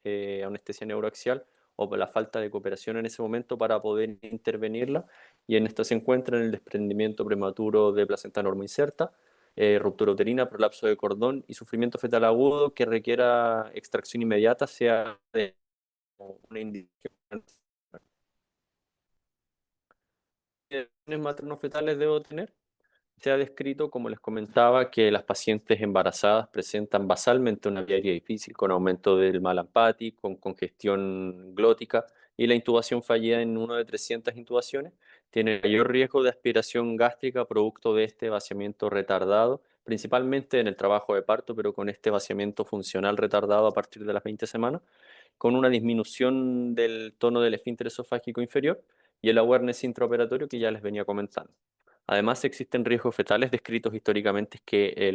anestesia neuroaxial o por la falta de cooperación en ese momento para poder intervenirla. Y en esto se encuentra el desprendimiento prematuro de placenta normoinserta, ruptura uterina, prolapso de cordón y sufrimiento fetal agudo que requiera extracción inmediata, sea de una indicación. ¿Qué materno-fetales debo tener? Se ha descrito, como les comentaba, que las pacientes embarazadas presentan basalmente una vía aérea difícil, con aumento del malampati, con congestión glótica y la intubación fallida en 1 de 300 intubaciones. Tiene mayor riesgo de aspiración gástrica producto de este vaciamiento retardado, principalmente en el trabajo de parto, pero con este vaciamiento funcional retardado a partir de las 20 semanas, con una disminución del tono del esfínter esofágico inferior y el awareness intraoperatorio que ya les venía comentando. Además, existen riesgos fetales descritos históricamente que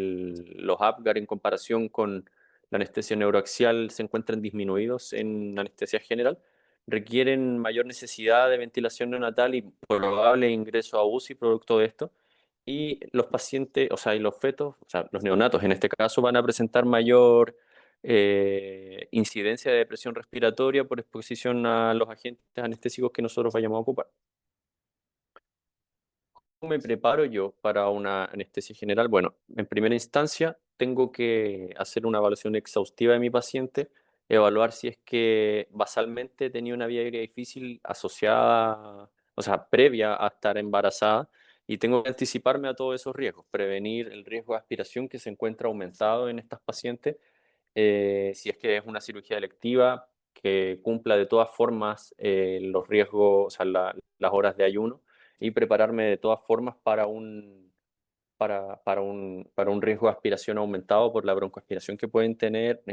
los Apgar en comparación con la anestesia neuroaxial se encuentran disminuidos en anestesia general, requieren mayor necesidad de ventilación neonatal y probable ingreso a UCI producto de esto. Y los pacientes, o sea, y los fetos, o sea, los neonatos en este caso, van a presentar mayor incidencia de depresión respiratoria por exposición a los agentes anestésicos que nosotros vayamos a ocupar. ¿Cómo me preparo yo para una anestesia general? Bueno, en primera instancia tengo que hacer una evaluación exhaustiva de mi paciente, evaluar si es que basalmente tenía una vía aérea difícil asociada, o sea, previa a estar embarazada, y tengo que anticiparme a todos esos riesgos, prevenir el riesgo de aspiración que se encuentra aumentado en estas pacientes, si es que es una cirugía electiva, que cumpla de todas formas los riesgos, o sea, las horas de ayuno, y prepararme de todas formas para un riesgo de aspiración aumentado por la broncoaspiración que pueden tener,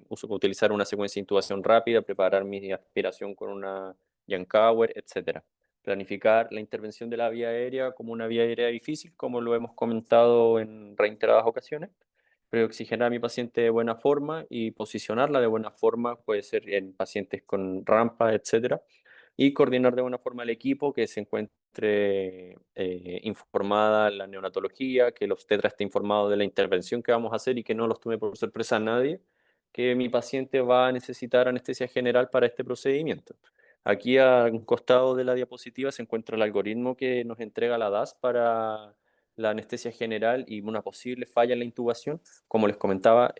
utilizar una secuencia de intubación rápida, preparar mi aspiración con una Yankauer, etcétera. Planificar la intervención de la vía aérea como una vía aérea difícil, como lo hemos comentado en reiteradas ocasiones, preoxigenar a mi paciente de buena forma y posicionarla de buena forma, puede ser en pacientes con rampa, etcétera, y coordinar de buena forma el equipo, que se encuentre informada la neonatología, que el obstetra esté informado de la intervención que vamos a hacer y que no los tome por sorpresa a nadie, que mi paciente va a necesitar anestesia general para este procedimiento. Aquí a un costado de la diapositiva se encuentra el algoritmo que nos entrega la DAS para la anestesia general y una posible falla en la intubación. Como les comentaba,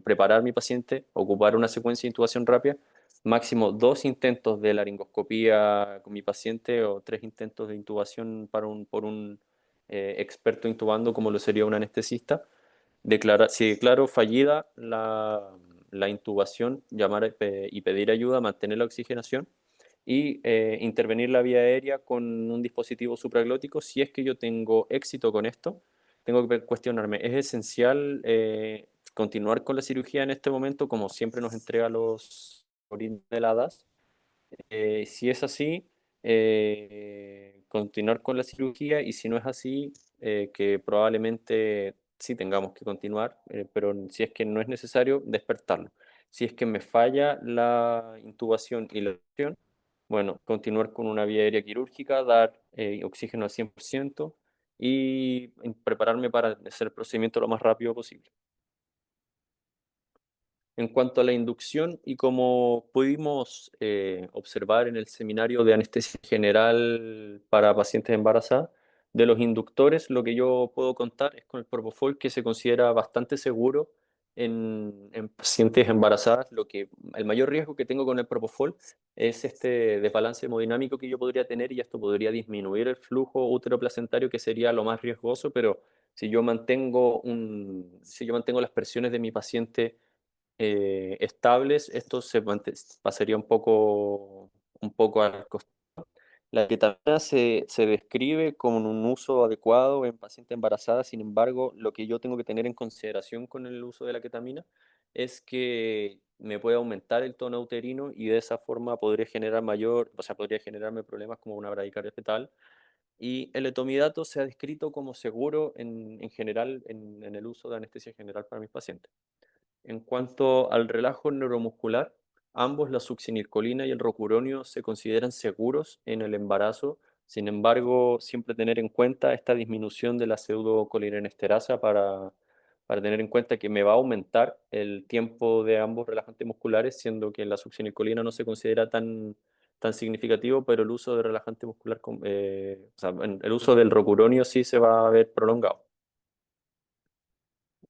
preparar mi paciente, ocupar una secuencia de intubación rápida, máximo 2 intentos de laringoscopía con mi paciente o 3 intentos de intubación por un experto intubando como lo sería un anestesista. Si declaro fallida la intubación, llamar y pedir ayuda, mantener la oxigenación y intervenir la vía aérea con un dispositivo supraglótico. Si es que yo tengo éxito con esto, tengo que cuestionarme, ¿es esencial continuar con la cirugía en este momento, como siempre nos entrega los algoritmos de la DAS? Si es así, continuar con la cirugía, y si no es así, que probablemente sí tengamos que continuar, pero si es que no es necesario, despertarlo. Si es que me falla la intubación y la opción, bueno, continuar con una vía aérea quirúrgica, dar oxígeno al 100% y prepararme para hacer el procedimiento lo más rápido posible. En cuanto a la inducción, y como pudimos observar en el seminario de anestesia general para pacientes embarazadas, de los inductores, lo que yo puedo contar es con el Propofol, que se considera bastante seguro en pacientes embarazadas. El mayor riesgo que tengo con el Propofol es este desbalance hemodinámico que yo podría tener, y esto podría disminuir el flujo útero-placentario, que sería lo más riesgoso, pero si yo mantengo las presiones de mi paciente estables, esto pasaría un poco al costado. La ketamina se describe como un uso adecuado en pacientes embarazadas. Sin embargo, lo que yo tengo que tener en consideración con el uso de la ketamina es que me puede aumentar el tono uterino, y de esa forma podría generarme problemas como una bradicardia fetal. Y el etomidato se ha descrito como seguro en general en el uso de anestesia general para mis pacientes. En cuanto al relajo neuromuscular, ambos, la succinilcolina y el rocuronio, se consideran seguros en el embarazo. Sin embargo, siempre tener en cuenta esta disminución de la pseudocolinesterasa para tener en cuenta que me va a aumentar el tiempo de ambos relajantes musculares, siendo que la succinilcolina no se considera tan significativo, pero el uso de relajante muscular, o sea, el uso del rocuronio sí se va a ver prolongado.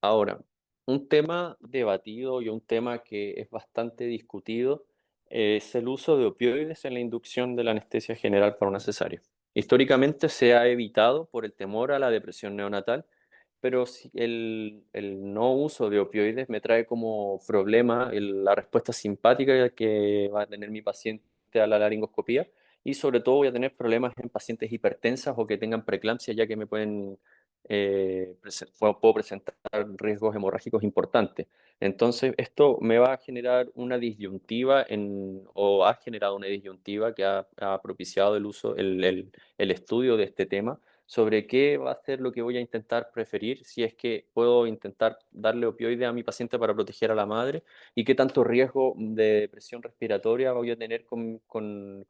Ahora, un tema debatido y un tema que es bastante discutido es el uso de opioides en la inducción de la anestesia general para una cesárea. Históricamente se ha evitado por el temor a la depresión neonatal, pero si el no uso de opioides me trae como problema la respuesta simpática que va a tener mi paciente a la laringoscopía, y sobre todo voy a tener problemas en pacientes hipertensas o que tengan preeclampsia, ya que me puedo presentar riesgos hemorrágicos importantes. Entonces, esto me va a generar una disyuntiva o ha generado una disyuntiva que ha propiciado el estudio de este tema, sobre qué va a ser lo que voy a intentar preferir, si es que puedo intentar darle opioide a mi paciente para proteger a la madre y qué tanto riesgo de depresión respiratoria voy a tener con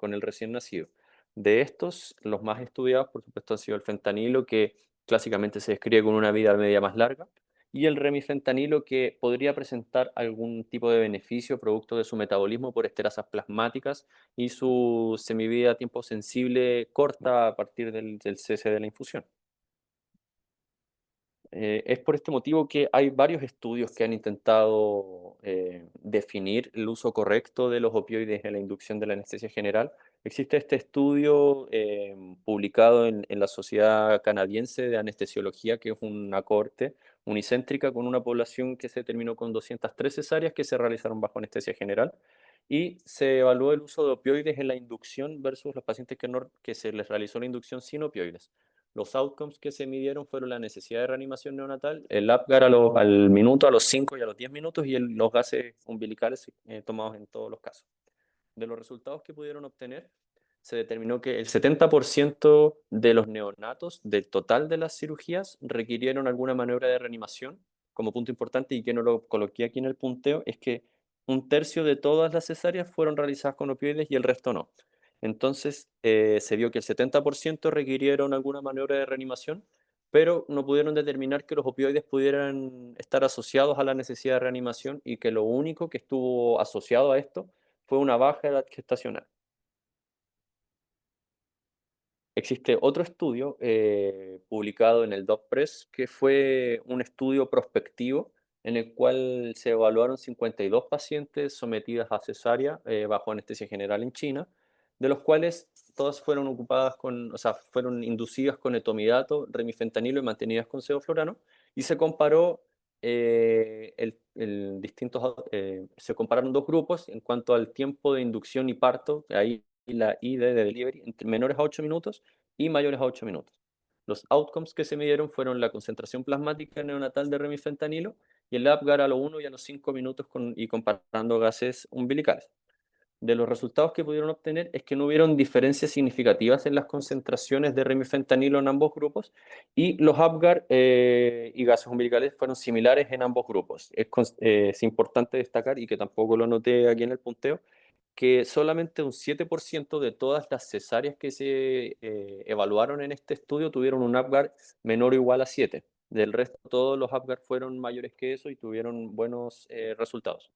el recién nacido. De estos, los más estudiados, por supuesto, han sido el fentanilo, que clásicamente se describe con una vida media más larga, y el remifentanilo, que podría presentar algún tipo de beneficio producto de su metabolismo por esterasas plasmáticas y su semivida a tiempo sensible corta a partir del cese de la infusión. Es por este motivo que hay varios estudios que han intentado definir el uso correcto de los opioides en la inducción de la anestesia general. Existe este estudio publicado en la Sociedad Canadiense de Anestesiología, que es una cohorte unicéntrica con una población que se terminó con 203 cesáreas que se realizaron bajo anestesia general, y se evaluó el uso de opioides en la inducción versus los pacientes que se les realizó la inducción sin opioides. Los outcomes que se midieron fueron la necesidad de reanimación neonatal, el APGAR al minuto, a los 5 y a los 10 minutos, y los gases umbilicales tomados en todos los casos. De los resultados que pudieron obtener, se determinó que el 70% de los neonatos del total de las cirugías requirieron alguna maniobra de reanimación. Como punto importante, y que no lo coloqué aquí en el punteo, es que un tercio de todas las cesáreas fueron realizadas con opioides y el resto no. Entonces, se vio que el 70% requirieron alguna maniobra de reanimación, pero no pudieron determinar que los opioides pudieran estar asociados a la necesidad de reanimación, y que lo único que estuvo asociado a esto fue una baja edad gestacional. Existe otro estudio publicado en el DocPress, que fue un estudio prospectivo en el cual se evaluaron 52 pacientes sometidas a cesárea bajo anestesia general en China, de los cuales todas fueron ocupadas o sea, fueron inducidas con etomidato, remifentanilo y mantenidas con sevoflurano, y se comparó se compararon dos grupos en cuanto al tiempo de inducción y parto, ahí la I de delivery, entre menores a 8 minutos y mayores a 8 minutos. Los outcomes que se midieron fueron la concentración plasmática neonatal de remifentanilo y el APGAR a los 1 y a los 5 minutos y comparando gases umbilicales. De los resultados que pudieron obtener es que no hubieron diferencias significativas en las concentraciones de remifentanilo en ambos grupos, y los APGAR y gases umbilicales fueron similares en ambos grupos. Es importante destacar, y que tampoco lo anoté aquí en el punteo, que solamente un 7% de todas las cesáreas que se evaluaron en este estudio tuvieron un APGAR menor o igual a 7. Del resto, todos los APGAR fueron mayores que eso y tuvieron buenos resultados.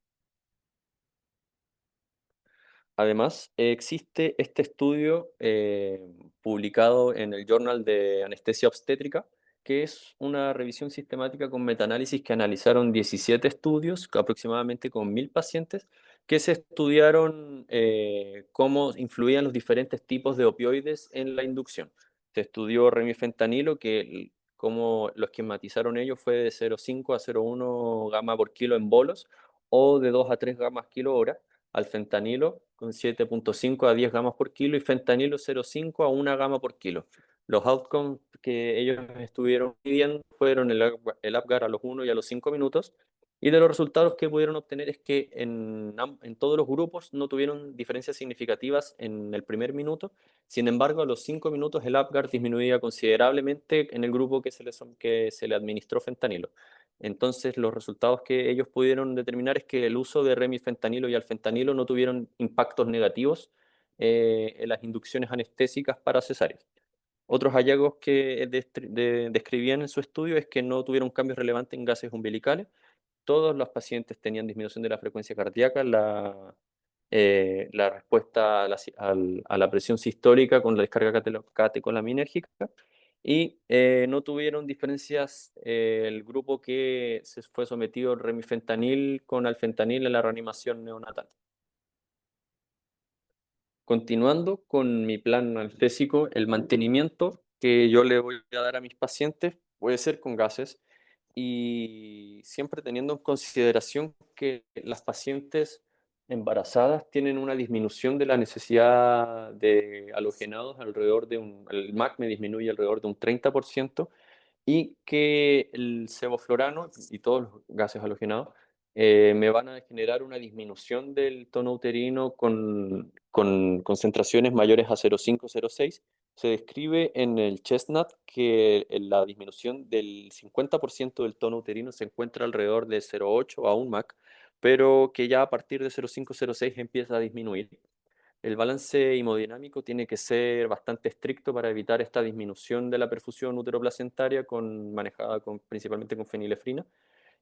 Además, existe este estudio publicado en el Journal de Anestesia Obstétrica, que es una revisión sistemática con metaanálisis que analizaron 17 estudios, aproximadamente con 1000 pacientes, que se estudiaron cómo influían los diferentes tipos de opioides en la inducción. Se estudió remifentanilo, que como lo esquematizaron ellos fue de 0,5 a 0,1 gamma por kilo en bolos, o de 2 a 3 gamas kilo hora, al fentanilo con 7,5 a 10 gamas por kilo, y fentanilo 0,5 a 1 gama por kilo. Los outcomes que ellos estuvieron midiendo fueron el APGAR a los 1 y a los 5 minutos, y de los resultados que pudieron obtener es que en todos los grupos no tuvieron diferencias significativas en el primer minuto. Sin embargo, a los 5 minutos el APGAR disminuía considerablemente en el grupo que se le administró fentanilo. Entonces, los resultados que ellos pudieron determinar es que el uso de remifentanilo y alfentanilo no tuvieron impactos negativos en las inducciones anestésicas para cesáreas. Otros hallazgos que describían en su estudio es que no tuvieron cambios relevantes en gases umbilicales. Todos los pacientes tenían disminución de la frecuencia cardíaca, la respuesta a la presión sistólica con la descarga catecolaminérgica, y no tuvieron diferencias el grupo que se fue sometido al remifentanil con alfentanil en la reanimación neonatal. Continuando con mi plan anestésico, el mantenimiento que yo le voy a dar a mis pacientes puede ser con gases, y siempre teniendo en consideración que las pacientes embarazadas tienen una disminución de la necesidad de halogenados alrededor el MAC me disminuye alrededor de un 30%, y que el sevoflurano y todos los gases halogenados me van a generar una disminución del tono uterino con concentraciones mayores a 0,5, 0,6, Se describe en el Chestnut que la disminución del 50% del tono uterino se encuentra alrededor de 0,8 a 1 Mach, pero que ya a partir de 0,5-0,6 empieza a disminuir. El balance hemodinámico tiene que ser bastante estricto para evitar esta disminución de la perfusión uteroplacentaria manejada principalmente con fenilefrina.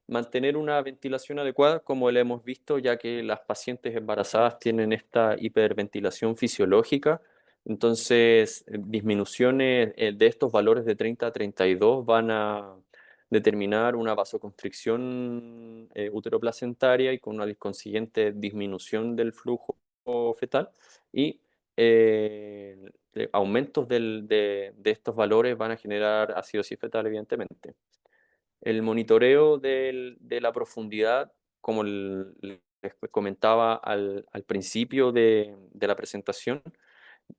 Mantener una ventilación adecuada, como le hemos visto, ya que las pacientes embarazadas tienen esta hiperventilación fisiológica. Entonces, disminuciones de estos valores de 30 a 32 van a determinar una vasoconstricción uteroplacentaria y con una consiguiente disminución del flujo fetal y aumentos de estos valores van a generar acidosis fetal, evidentemente. El monitoreo de la profundidad, como les comentaba al principio de la presentación,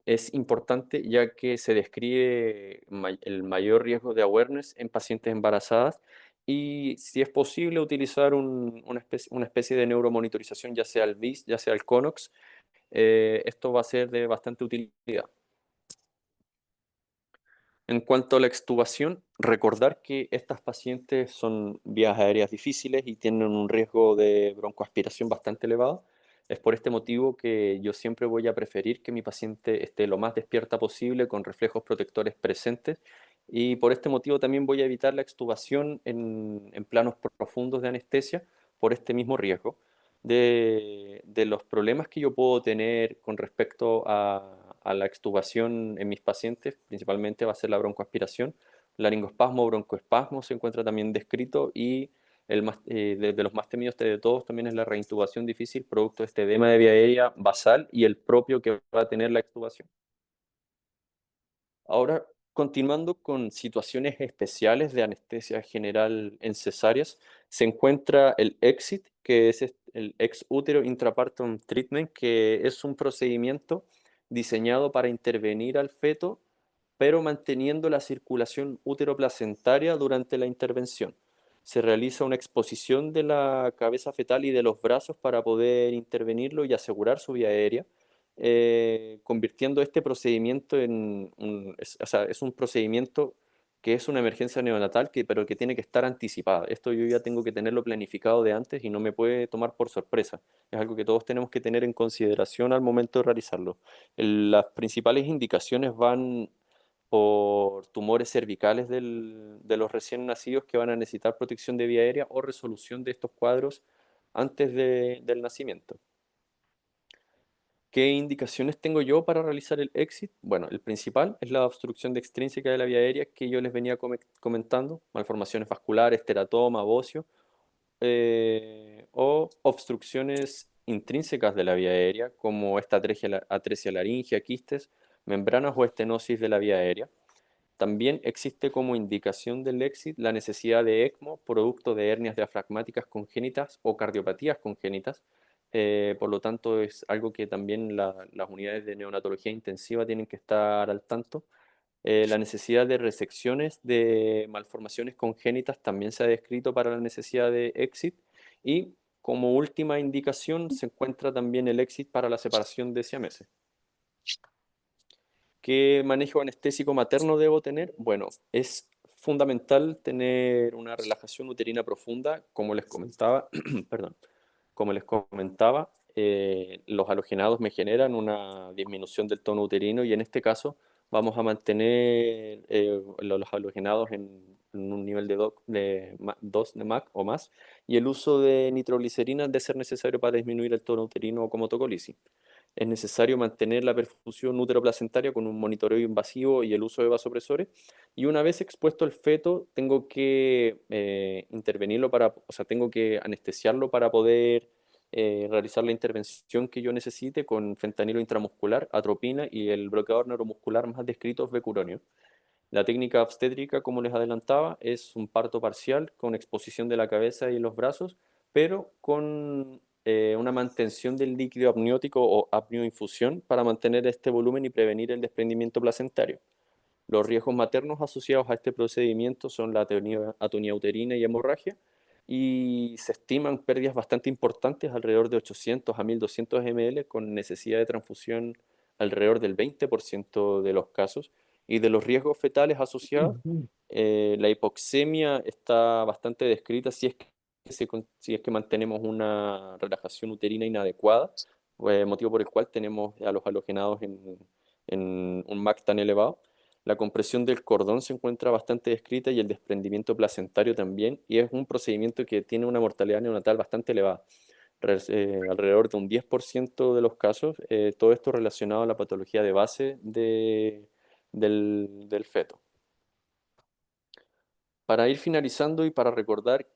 es importante ya que se describe el mayor riesgo de awareness en pacientes embarazadas y si es posible utilizar una especie de neuromonitorización, ya sea el BIS, ya sea el CONOX, esto va a ser de bastante utilidad. En cuanto a la extubación, recordar que estas pacientes son vías aéreas difíciles y tienen un riesgo de broncoaspiración bastante elevado. Es por este motivo que yo siempre voy a preferir que mi paciente esté lo más despierta posible con reflejos protectores presentes y por este motivo también voy a evitar la extubación en planos profundos de anestesia por este mismo riesgo. De los problemas que yo puedo tener con respecto a la extubación en mis pacientes, principalmente va a ser la broncoaspiración. Laringoespasmo, broncoespasmo se encuentra también descrito y de los más temidos de todos también es la reintubación difícil, producto de este edema de vía aérea basal y el propio que va a tener la extubación. Ahora, continuando con situaciones especiales de anestesia general en cesáreas, se encuentra el EXIT, que es el ex útero intrapartum treatment, que es un procedimiento diseñado para intervenir al feto, pero manteniendo la circulación útero-placentaria durante la intervención. Se realiza una exposición de la cabeza fetal y de los brazos para poder intervenirlo y asegurar su vía aérea convirtiendo este procedimiento o sea, es un procedimiento que es una emergencia neonatal, pero que tiene que estar anticipada. Esto yo ya tengo que tenerlo planificado de antes y no me puede tomar por sorpresa. Es algo que todos tenemos que tener en consideración al momento de realizarlo. Las principales indicaciones van por tumores cervicales de los recién nacidos que van a necesitar protección de vía aérea o resolución de estos cuadros antes del nacimiento. ¿Qué indicaciones tengo yo para realizar el EXIT? Bueno, el principal es la obstrucción de extrínseca de la vía aérea que yo les venía comentando, malformaciones vasculares, teratoma, bocio, o obstrucciones intrínsecas de la vía aérea, como esta atresia laringea, quistes, membranas o estenosis de la vía aérea. También existe como indicación del EXIT la necesidad de ECMO, producto de hernias diafragmáticas congénitas o cardiopatías congénitas. Por lo tanto, es algo que también las unidades de neonatología intensiva tienen que estar al tanto. La necesidad de resecciones de malformaciones congénitas también se ha descrito para la necesidad de EXIT. Y como última indicación se encuentra también el EXIT para la separación de siameses. ¿Qué manejo anestésico materno debo tener? Bueno, es fundamental tener una relajación uterina profunda, como les comentaba, perdón, como les comentaba, los halogenados me generan una disminución del tono uterino y en este caso vamos a mantener los halogenados en un nivel de 2 de MAC o más y el uso de nitroglicerina de ser necesario para disminuir el tono uterino como tocolisis. Es necesario mantener la perfusión útero-placentaria con un monitoreo invasivo y el uso de vasopresores. Y una vez expuesto el feto, tengo que intervenirlo o sea, tengo que anestesiarlo para poder realizar la intervención que yo necesite con fentanilo intramuscular, atropina y el bloqueador neuromuscular más descrito es becuronio. La técnica obstétrica, como les adelantaba, es un parto parcial con exposición de la cabeza y los brazos, pero con una mantención del líquido amniótico o apnioinfusión para mantener este volumen y prevenir el desprendimiento placentario. Los riesgos maternos asociados a este procedimiento son la atonía uterina y hemorragia, y se estiman pérdidas bastante importantes, alrededor de 800 a 1200 ml, con necesidad de transfusión alrededor del 20% de los casos, Y de los riesgos fetales asociados, Ujú. la hipoxemia está bastante descrita si es que mantenemos una relajación uterina inadecuada, motivo por el cual tenemos a los halogenados en un MAC tan elevado. La compresión del cordón se encuentra bastante descrita y el desprendimiento placentario también, y es un procedimiento que tiene una mortalidad neonatal bastante elevada, alrededor de un 10% de los casos, todo esto relacionado a la patología de base del feto. Para ir finalizando y para recordar,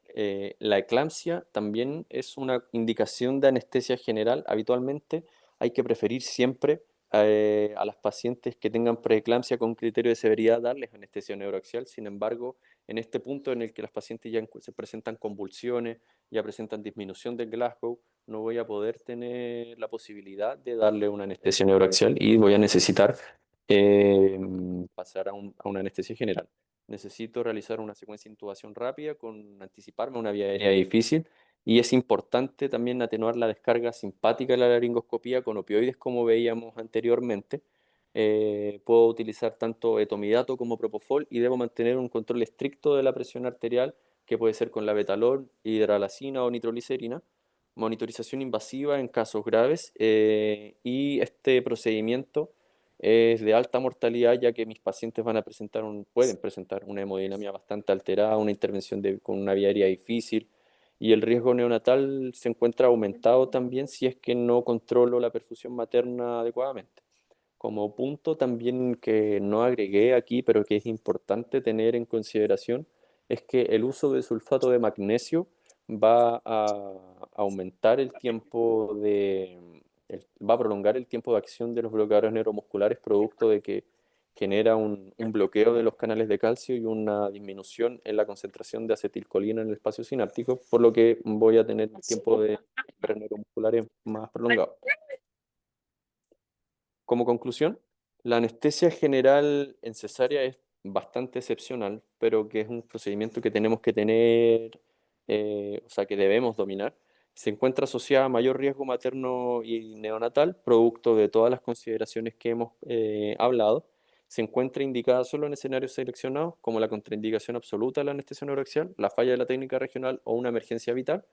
la eclampsia también es una indicación de anestesia general. Habitualmente hay que preferir siempre a las pacientes que tengan preeclampsia con criterio de severidad darles anestesia neuroaxial. Sin embargo, en este punto en el que las pacientes ya se presentan convulsiones, ya presentan disminución del Glasgow, no voy a poder tener la posibilidad de darle una anestesia neuroaxial y voy a necesitar eh, pasar a una anestesia general. Necesito realizar una secuencia de intubación rápida con anticiparme a una vía aérea difícil, y es importante también atenuar la descarga simpática de la laringoscopía con opioides como veíamos anteriormente. Puedo utilizar tanto etomidato como propofol y debo mantener un control estricto de la presión arterial, que puede ser con la betalol, hidralacina o nitroglicerina. Monitorización invasiva en casos graves, y este procedimiento es de alta mortalidad, ya que mis pacientes pueden presentar una hemodinamia bastante alterada, una intervención con una vía aérea difícil, y el riesgo neonatal se encuentra aumentado también si es que no controlo la perfusión materna adecuadamente. Como punto también que no agregué aquí, pero que es importante tener en consideración, es que el uso de sulfato de magnesio va a aumentar el tiempo va a prolongar el tiempo de acción de los bloqueadores neuromusculares, producto de que genera un bloqueo de los canales de calcio y una disminución en la concentración de acetilcolina en el espacio sináptico, por lo que voy a tener tiempo de neuromusculares más prolongado. Como conclusión, la anestesia general en cesárea es bastante excepcional, pero que es un procedimiento que tenemos que tener, o sea, que debemos dominar. Se encuentra asociada a mayor riesgo materno y neonatal, producto de todas las consideraciones que hemos hablado. Se encuentra indicada solo en escenarios seleccionados, como la contraindicación absoluta de la anestesia neuroaxial, la falla de la técnica regional o una emergencia vital.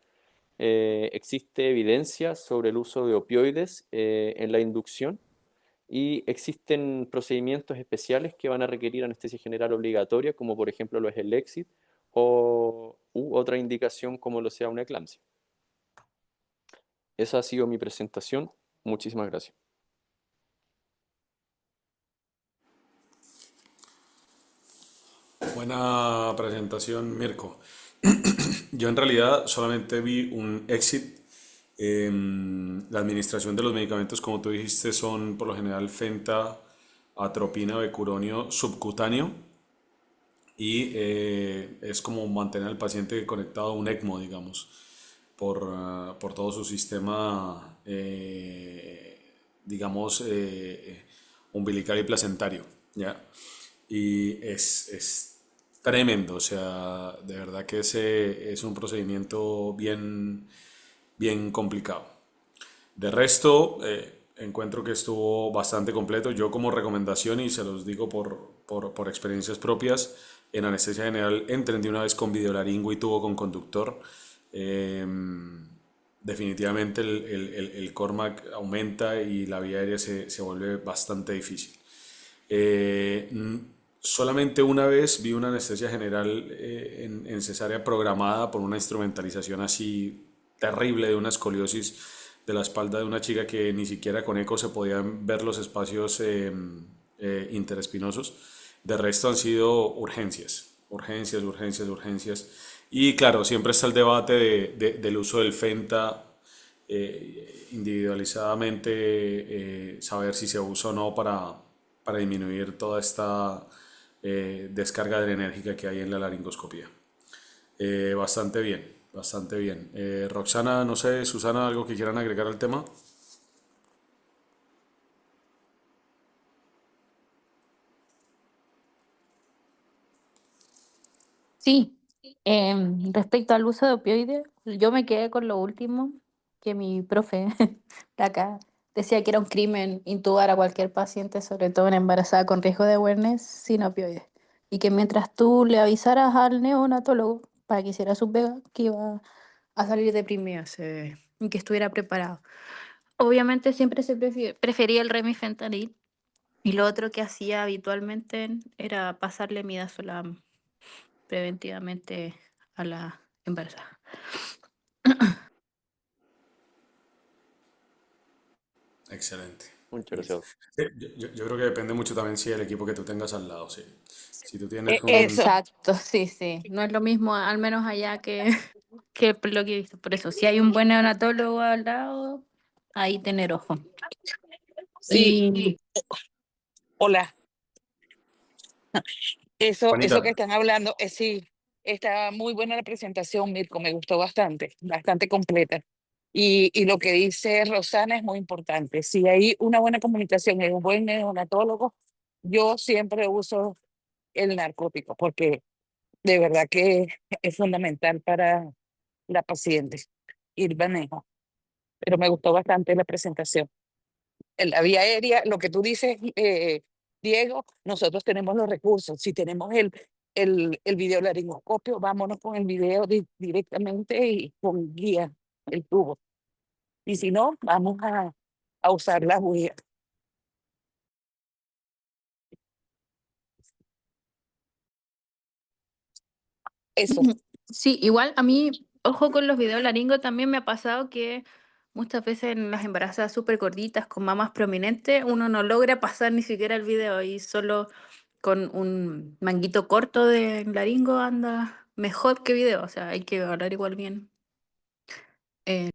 Existe evidencia sobre el uso de opioides en la inducción, y existen procedimientos especiales que van a requerir anestesia general obligatoria, como por ejemplo lo es el EXIT, u otra indicación como lo sea una eclampsia. Esa ha sido mi presentación. Muchísimas gracias. Buena presentación, Mirko. Yo en realidad solamente vi un exit. La administración de los medicamentos, como tú dijiste, son por lo general fenta, atropina, becuronio subcutáneo, y es como mantener al paciente conectado a un ECMO, digamos, por todo su sistema, digamos, umbilical y placentario, ¿ya? Y es tremendo, o sea, de verdad que ese es un procedimiento bien complicado. De resto, encuentro que estuvo bastante completo. Yo como recomendación, y se los digo por experiencias propias, en anestesia general entendí una vez con videolaringo y tubo con conductor. Eh, Definitivamente el Cormac aumenta y la vía aérea se vuelve bastante difícil. Eh, mm, Solamente una vez vi una anestesia general en cesárea programada por una instrumentalización así terrible de una escoliosis de la espalda de una chica, que ni siquiera con eco se podían ver los espacios interespinosos. De resto han sido urgencias, urgencias, urgencias, urgencias. Y claro, siempre está el debate del uso del Fenta individualizadamente, saber si se usa o no para disminuir toda esta descarga adrenérgica que hay en la laringoscopía. Bastante bien, bastante bien. Roxana, no sé, Susana, ¿algo que quieran agregar al tema? Sí, respecto al uso de opioides, yo me quedé con lo último que mi profe de acá decía que era un crimen intubar a cualquier paciente, sobre todo una embarazada con riesgo de awareness, sin opioides. Y que mientras tú le avisaras al neonatólogo para que hiciera su pega, que iba a salir deprimida ese bebé y que estuviera preparado. Obviamente siempre se prefería el remifentanil y lo otro que hacía habitualmente era pasarle midazolam preventivamente a la embarazada. Excelente. Muchas Listo. gracias. Sí, yo creo que depende mucho también si el equipo que tú tengas al lado, sí. Si tú tienes Eso. Exacto, sí, sí. No es lo mismo, al menos allá que lo que he visto. Por eso, si hay un buen neonatólogo al lado, ahí tener ojo. Sí, Y hola. Eso que Juanita, están hablando, sí, está muy buena la presentación, Mirko, me gustó bastante, bastante completa. Y lo que dice Rosana es muy importante. Si hay una buena comunicación y un buen neonatólogo, yo siempre uso el narcótico porque de verdad que es fundamental para la paciente ir manejo. Pero me gustó bastante la presentación. En la vía aérea, lo que tú dices, Diego, nosotros tenemos los recursos. Si tenemos el videolaringoscopio, vámonos con el video directamente y con guía, el tubo. Y si no, vamos a usar la guía. Eso. sí, igual a mí, ojo con los videos laringo, también me ha pasado que muchas veces en las embarazadas súper gorditas, con mamas prominentes, uno no logra pasar ni siquiera el video y solo con un manguito corto de laringo anda mejor que video. O sea, hay que hablar igual bien. Eh,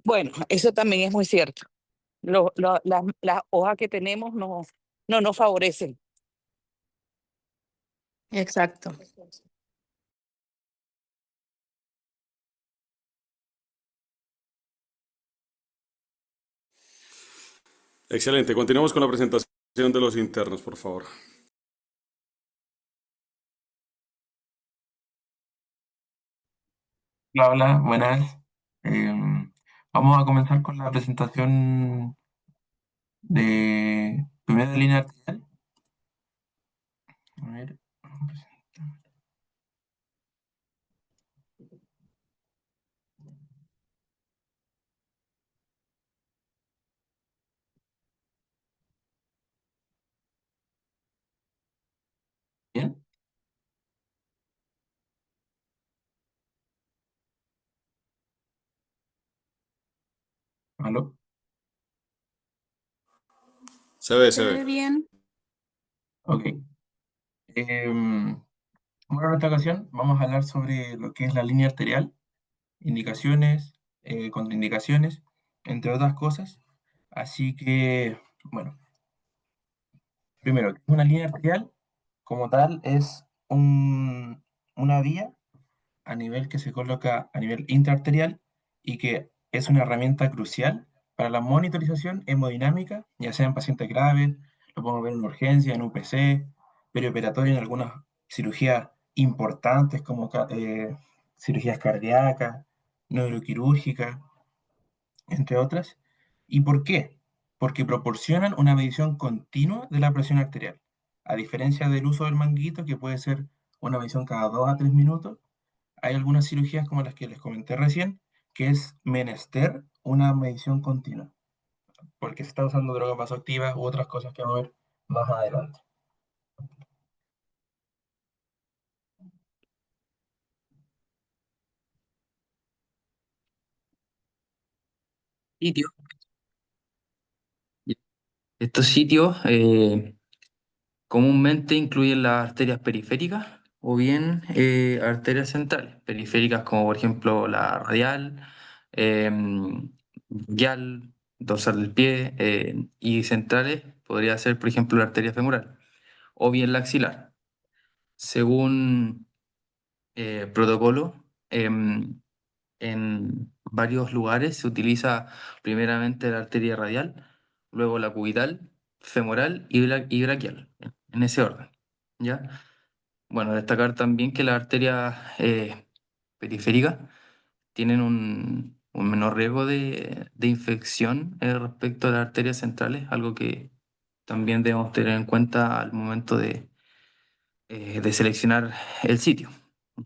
Bueno, eso también es muy cierto. Las hojas que tenemos no nos favorecen. exacto. excelente. Continuamos con la presentación de los internos, por favor. Hola, hola, buenas. Vamos a comenzar con la presentación de primera línea arterial. A ver, vamos a presentar. Bien, ¿aló? Se ve, ¿Se se ve ve. bien? Ok. Bueno, en esta ocasión vamos a hablar sobre lo que es la línea arterial, indicaciones, contraindicaciones, entre otras cosas. Así que, bueno, primero, ¿qué es una línea arterial? Como tal, es una vía a nivel que se coloca a nivel intraarterial y que es una herramienta crucial para la monitorización hemodinámica, ya sea en pacientes graves, lo podemos ver en urgencia, en UPC, perioperatorio en algunas cirugías importantes como cirugías cardíacas, neuroquirúrgicas, entre otras. ¿Y por qué? Porque proporcionan una medición continua de la presión arterial, a diferencia del uso del manguito, que puede ser una medición cada 2 a 3 minutos. Hay algunas cirugías como las que les comenté recién, que es menester una medición continua, porque se está usando drogas vasoactivas u otras cosas que vamos a ver más adelante. Sitios. Estos sitios comúnmente incluyen las arterias periféricas o bien arterias centrales. Periféricas como por ejemplo la radial, eh, braquial, dorsal del pie y centrales podría ser por ejemplo la arteria femoral o bien la axilar. Según protocolo, en varios lugares se utiliza primeramente la arteria radial, luego la cubital, femoral y braquial, en ese orden. ¿Ya? Bueno, destacar también que las arterias periféricas tienen un menor riesgo de infección respecto a las arterias centrales, algo que también debemos tener en cuenta al momento de seleccionar el sitio.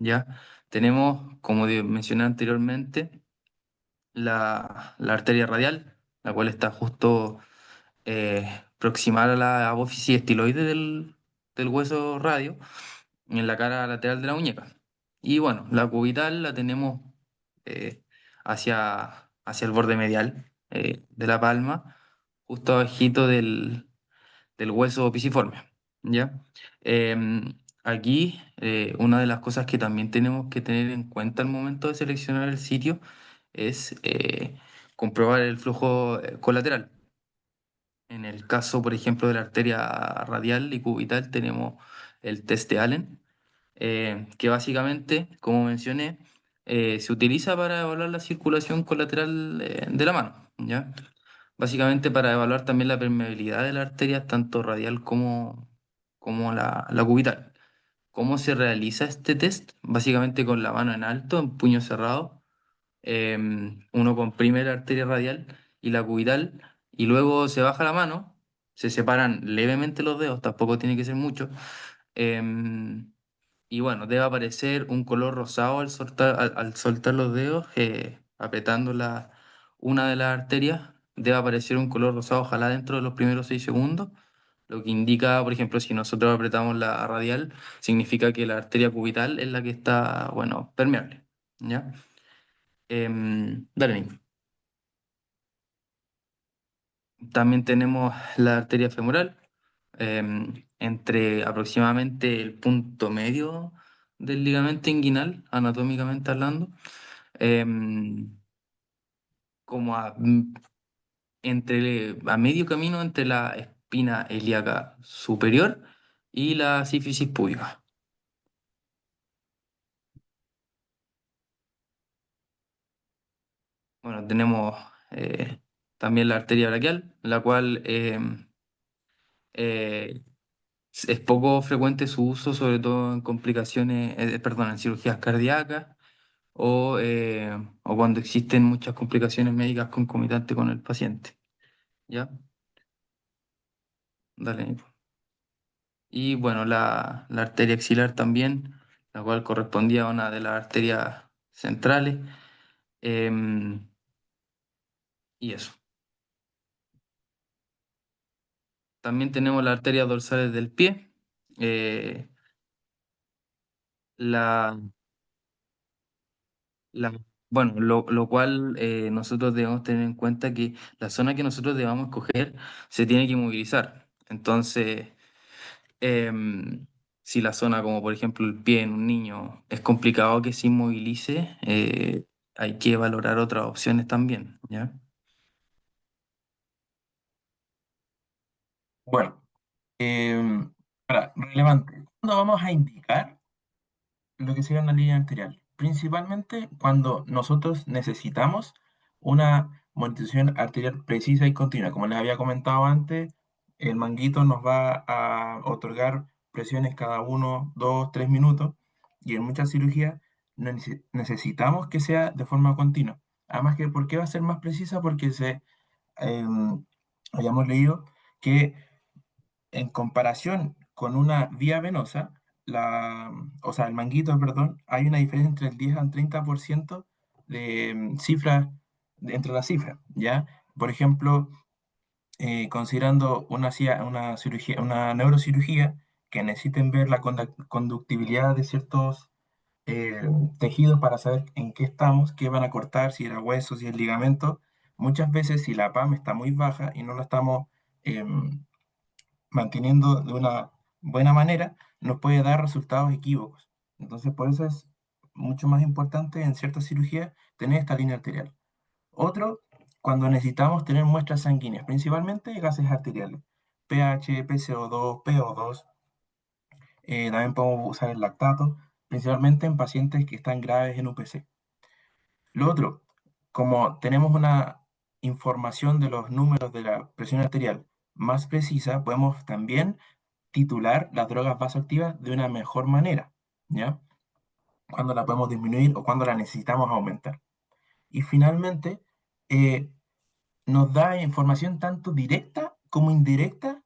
¿Ya? Tenemos, como mencioné anteriormente, la arteria radial, la cual está justo proximal a la apófisis estiloide del hueso radio, en la cara lateral de la muñeca. Y bueno, la cubital la tenemos eh, hacia el borde medial de la palma, justo abajito del hueso pisiforme. ¿Ya? Aquí, una de las cosas que también tenemos que tener en cuenta al momento de seleccionar el sitio es comprobar el flujo colateral. En el caso, por ejemplo, de la arteria radial y cubital, tenemos el test de Allen, que básicamente, como mencioné, se utiliza para evaluar la circulación colateral de la mano, ¿ya? Básicamente para evaluar también la permeabilidad de las arterias, tanto radial como la cubital. ¿Cómo se realiza este test? Básicamente con la mano en alto, en puño cerrado, uno comprime la arteria radial y la cubital y luego se baja la mano, se separan levemente los dedos, tampoco tiene que ser mucho. em, y bueno, debe aparecer un color rosado al soltar los dedos, apretando una de las arterias, debe aparecer un color rosado, ojalá dentro de los primeros 6 segundos. Lo que indica, por ejemplo, si nosotros apretamos la radial, significa que la arteria cubital es la que está, bueno, permeable. ¿Ya? Dale, Nico. También tenemos la arteria femoral, entre aproximadamente el punto medio del ligamento inguinal, anatómicamente hablando, em, como a medio camino entre la espina ilíaca superior y la sífisis púbica. Bueno, tenemos también la arteria braquial, la cual eh, es poco frecuente su uso, sobre todo en complicaciones, perdón, en cirugías cardíacas o cuando existen muchas complicaciones médicas concomitantes con el paciente. ¿Ya? Dale, Nico. Y bueno, la arteria axilar también, la cual correspondía a una de las arterias centrales. em, y eso. También tenemos las arterias dorsales del pie. eh, la, La- bueno, lo cual nosotros debemos tener en cuenta que la zona que nosotros debamos escoger se tiene que movilizar. Entonces, em, si la zona, como por ejemplo el pie en un niño, es complicado que se inmovilice, hay que valorar otras opciones también, ¿ya? Bueno, ahora, relevante. ¿Cuándo vamos a indicar lo que sería una línea arterial? Principalmente cuando nosotros necesitamos una monitorización arterial precisa y continua. Como les había comentado antes, el manguito nos va a otorgar presiones cada 1, 2, 3 minutos y en muchas cirugías necesitamos que sea de forma continua. Además que, ¿por qué va a ser más precisa? Porque habíamos leído que en comparación con una vía venosa, o sea, el manguito, perdón, hay una diferencia entre el 10 al 30% de cifras, entre las cifras, ¿ya? Por ejemplo, considerando una cirugía, una neurocirugía que necesiten ver la conductibilidad de ciertos eh, tejidos para saber en qué estamos, qué van a cortar, si era hueso, si es ligamento. Muchas veces, si la PAM está muy baja y no la estamos manteniendo de una buena manera, nos puede dar resultados equívocos. Entonces, por eso es mucho más importante en ciertas cirugías tener esta línea arterial. Otro, cuando necesitamos tener muestras sanguíneas, principalmente gases arteriales, pH, PCO2, PO2, también podemos usar el lactato, principalmente en pacientes que están graves en UPC. Lo otro, como tenemos una información de los números de la presión arterial más precisa, podemos también titular las drogas vasoactivas de una mejor manera, ¿ya? Cuando la podemos disminuir o cuando la necesitamos aumentar. Y finalmente, eh, nos da información tanto directa como indirecta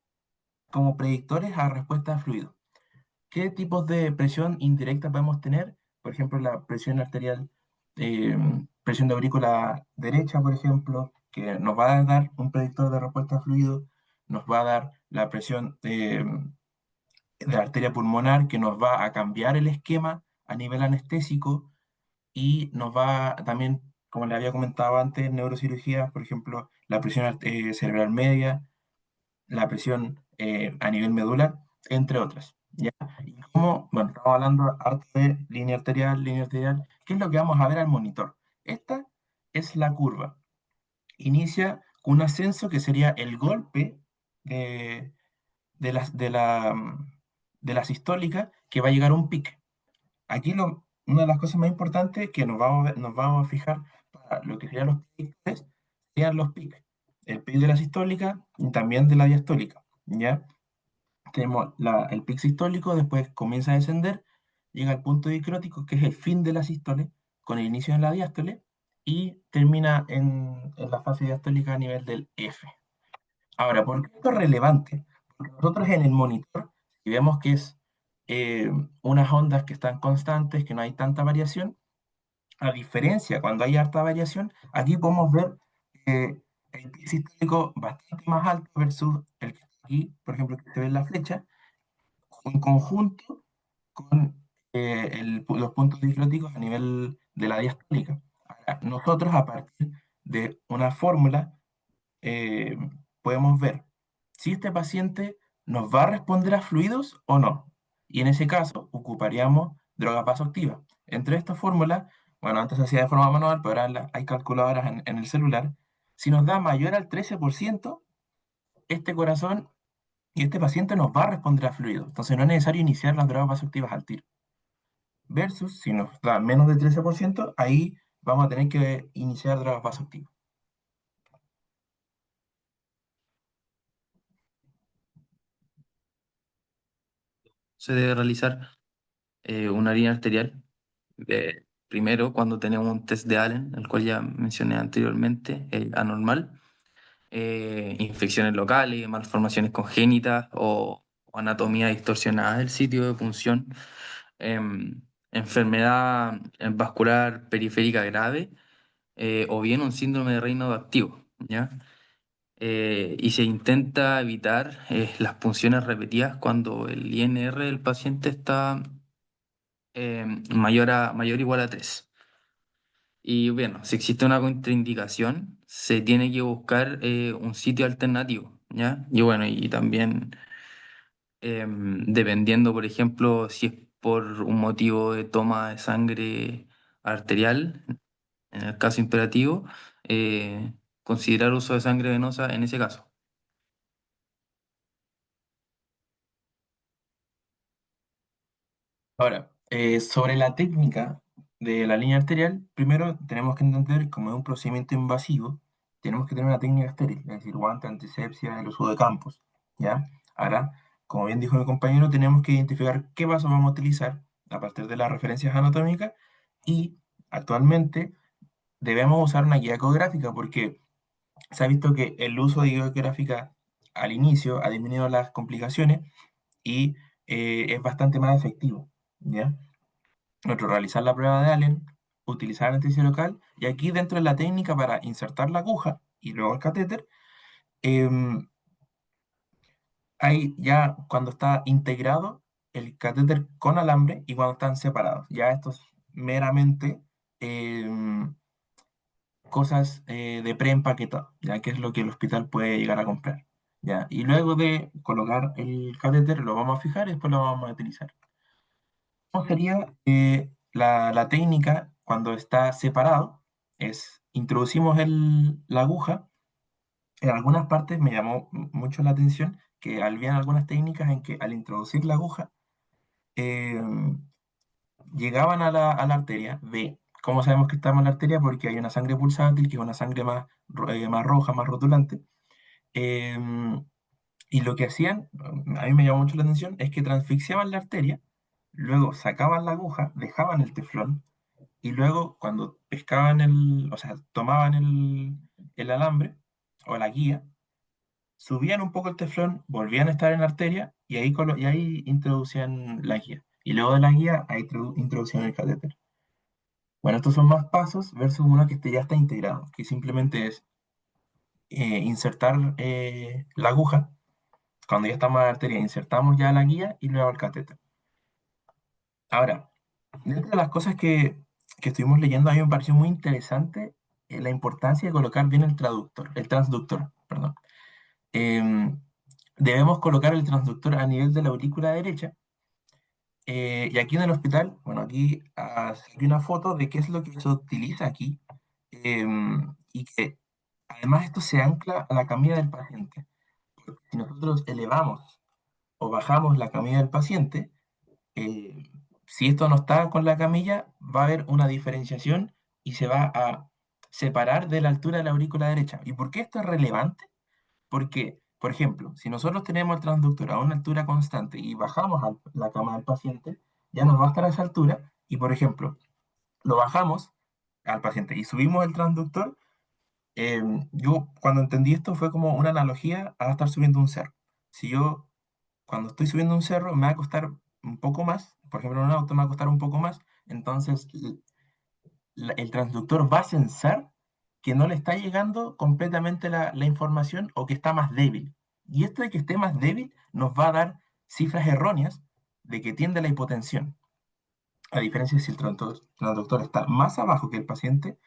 como predictores a respuesta a fluido. ¿Qué tipos de presión indirecta podemos tener? Por ejemplo, la presión arterial, eh, presión de aurícula derecha, por ejemplo, que nos va a dar un predictor de respuesta a fluido, nos va a dar la presión de la arteria pulmonar, que nos va a cambiar el esquema a nivel anestésico y nos va también, como le había comentado antes, neurocirugía, por ejemplo, la presión cerebral media, la presión a nivel medular, entre otras. ¿Ya? Y como, bueno, estamos hablando harto de línea arterial, ¿qué es lo que vamos a ver al monitor? Esta es la curva. Inicia con un ascenso que sería el golpe de, de la, de la, de la sistólica que va a llegar a un pic. Aquí una de las cosas más importantes que nos vamos a fijar para lo que serían los predictores serían los pics. El pic de la sistólica y también de la diastólica. ¿Ya? Tenemos el pic sistólico, después comienza a descender, llega al punto dicrótico, que es el fin de la sístole, con el inicio en la diástole, y termina en la fase diastólica a nivel del F. Ahora, ¿por qué esto es relevante? Porque nosotros en el monitor, si vemos que es unas ondas que están constantes, que no hay tanta variación, a diferencia cuando hay harta variación, aquí podemos ver el pic sistólico bastante más alto versus el que está aquí, por ejemplo, que se ve en la flecha, en conjunto con los puntos dicróticos a nivel de la diastólica. Ahora, nosotros, a partir de una fórmula, eh, podemos ver si este paciente nos va a responder a fluidos o no. Y en ese caso, ocuparíamos drogas vasoactivas. Entre estas fórmulas, bueno, antes se hacía de forma manual, pero ahora hay calculadoras en el celular. Si nos da mayor al 13%, este corazón y este paciente nos va a responder a fluidos. Entonces no es necesario iniciar las drogas vasoactivas al tiro. Versus, si nos da menos del 13%, ahí vamos a tener que iniciar drogas vasoactivas. Se debe realizar una línea arterial. Primero, cuando tenemos un test de Allen, el cual ya mencioné anteriormente, anormal, infecciones locales, malformaciones congénitas o anatomía distorsionada del sitio de punción, enfermedad vascular periférica grave, o bien un síndrome de Raynaud activo, ¿ya? Y se intenta evitar las punciones repetidas cuando el INR del paciente está mayor o igual a 3. Y bueno, si existe una contraindicación, se tiene que buscar un sitio alternativo, ¿ya? Y bueno, y también dependiendo, por ejemplo, si es por un motivo de toma de sangre arterial, en el caso imperativo, considerar uso de sangre venosa en ese caso. Ahora, sobre la técnica de la línea arterial, primero tenemos que entender como es un procedimiento invasivo, tenemos que tener una técnica estéril, es decir, guante, antisepsia, el uso de campos, ¿ya? Ahora, como bien dijo mi compañero, tenemos que identificar qué vasos vamos a utilizar a partir de las referencias anatómicas y actualmente debemos usar una guía ecográfica porque se ha visto que el uso de guía ecográfica al inicio ha disminuido las complicaciones y es bastante más efectivo, ¿ya? Nosotros realizar la prueba de Allen, utilizar anestesia local y aquí dentro de la técnica para insertar la aguja y luego el catéter, em, hay ya cuando está integrado el catéter con alambre y cuando están separados. Ya esto es meramente em, cosas de preempaquetado, ya que es lo que el hospital puede llegar a comprar. ¿Ya? Y luego de colocar el catéter lo vamos a fijar y después lo vamos a utilizar. ¿Cómo sería la técnica cuando está separado? Es introducimos la aguja. En algunas partes me llamó mucho la atención que habían algunas técnicas en que al introducir la aguja eh, llegaban a la arteria. ¿Cómo sabemos que estamos en la arteria? Porque hay una sangre pulsátil, que es una sangre más roja, más rotulante. Em, y lo que hacían, a mí me llamó mucho la atención, es que transfixiaban la arteria, luego sacaban la aguja, dejaban el teflón, y luego cuando pescaban o sea, tomaban el alambre o la guía, subían un poco el teflón, volvían a estar en la arteria y ahí introducían la guía. Y luego de la guía, ahí introducían el catéter. Bueno, estos son más pasos versus uno que ya está integrado, que simplemente es insertar la aguja. Cuando ya estamos en la arteria, insertamos ya la guía y luego el catéter. Ahora, dentro de las cosas que estuvimos leyendo, a mí me pareció muy interesante la importancia de colocar bien el transductor, perdón. Em, Debemos colocar el transductor a nivel de la aurícula derecha. Y aquí en el hospital, bueno, aquí saqué una foto de qué es lo que se utiliza aquí. Y que además esto se ancla a la camilla del paciente. Porque si nosotros elevamos o bajamos la camilla del paciente, eh, si esto no está con la camilla, va a haber una diferenciación y se va a separar de la altura de la aurícula derecha. ¿Y por qué esto es relevante? Porque, por ejemplo, si nosotros tenemos el transductor a una altura constante y bajamos a la cama del paciente, ya nos va a estar a esa altura y, por ejemplo, lo bajamos al paciente y subimos el transductor. Yo cuando entendí esto fue como una analogía a estar subiendo un cerro. Si yo cuando estoy subiendo un cerro me va a costar un poco más, por ejemplo en un auto me va a costar un poco más, entonces el transductor va a censar que no le está llegando completamente la información o que está más débil. Y esto de que esté más débil nos va a dar cifras erróneas de que tiende a la hipotensión. A diferencia de si el transductor está más abajo que el paciente,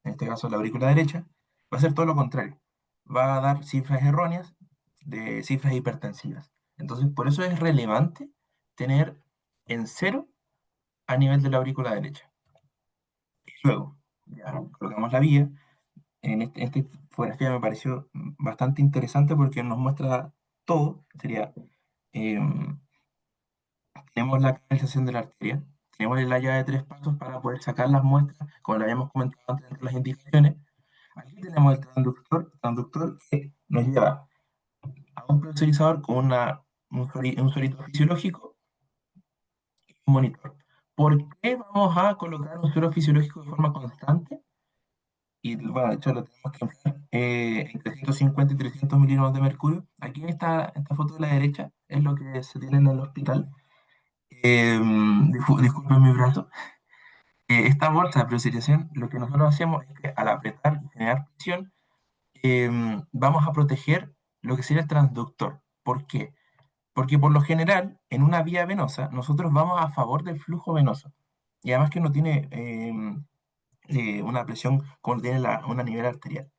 en este caso la aurícula derecha, va a ser todo lo contrario. Va a dar cifras erróneas de cifras hipertensivas. Entonces, por eso es relevante tener en cero a nivel de la aurícula derecha. Y luego, ya colocamos la vía. Esta fotografía me pareció bastante interesante porque nos muestra todo. Sería, em, tenemos la canalización de la arteria, tenemos la llave de 3 pasos para poder sacar las muestras, como lo habíamos comentado antes entre las indicaciones. Aquí tenemos el transductor que nos lleva a un presurizador con un suerito fisiológico y un monitor. ¿Por qué vamos a colocar un suero fisiológico de forma constante? Y bueno, de hecho lo tenemos que enfriar entre 150 y 300 miligramos de mercurio. Aquí en esta foto de la derecha es lo que se tiene en el hospital. Disculpen mi brazo. Esta bolsa de presurización, lo que nosotros hacemos es que al apretar y generar presión, vamos a proteger lo que sería el transductor. ¿Por qué? Porque por lo general, en una vía venosa, nosotros vamos a favor del flujo venoso. Y además que no tiene una presión como tiene una nivel arterial.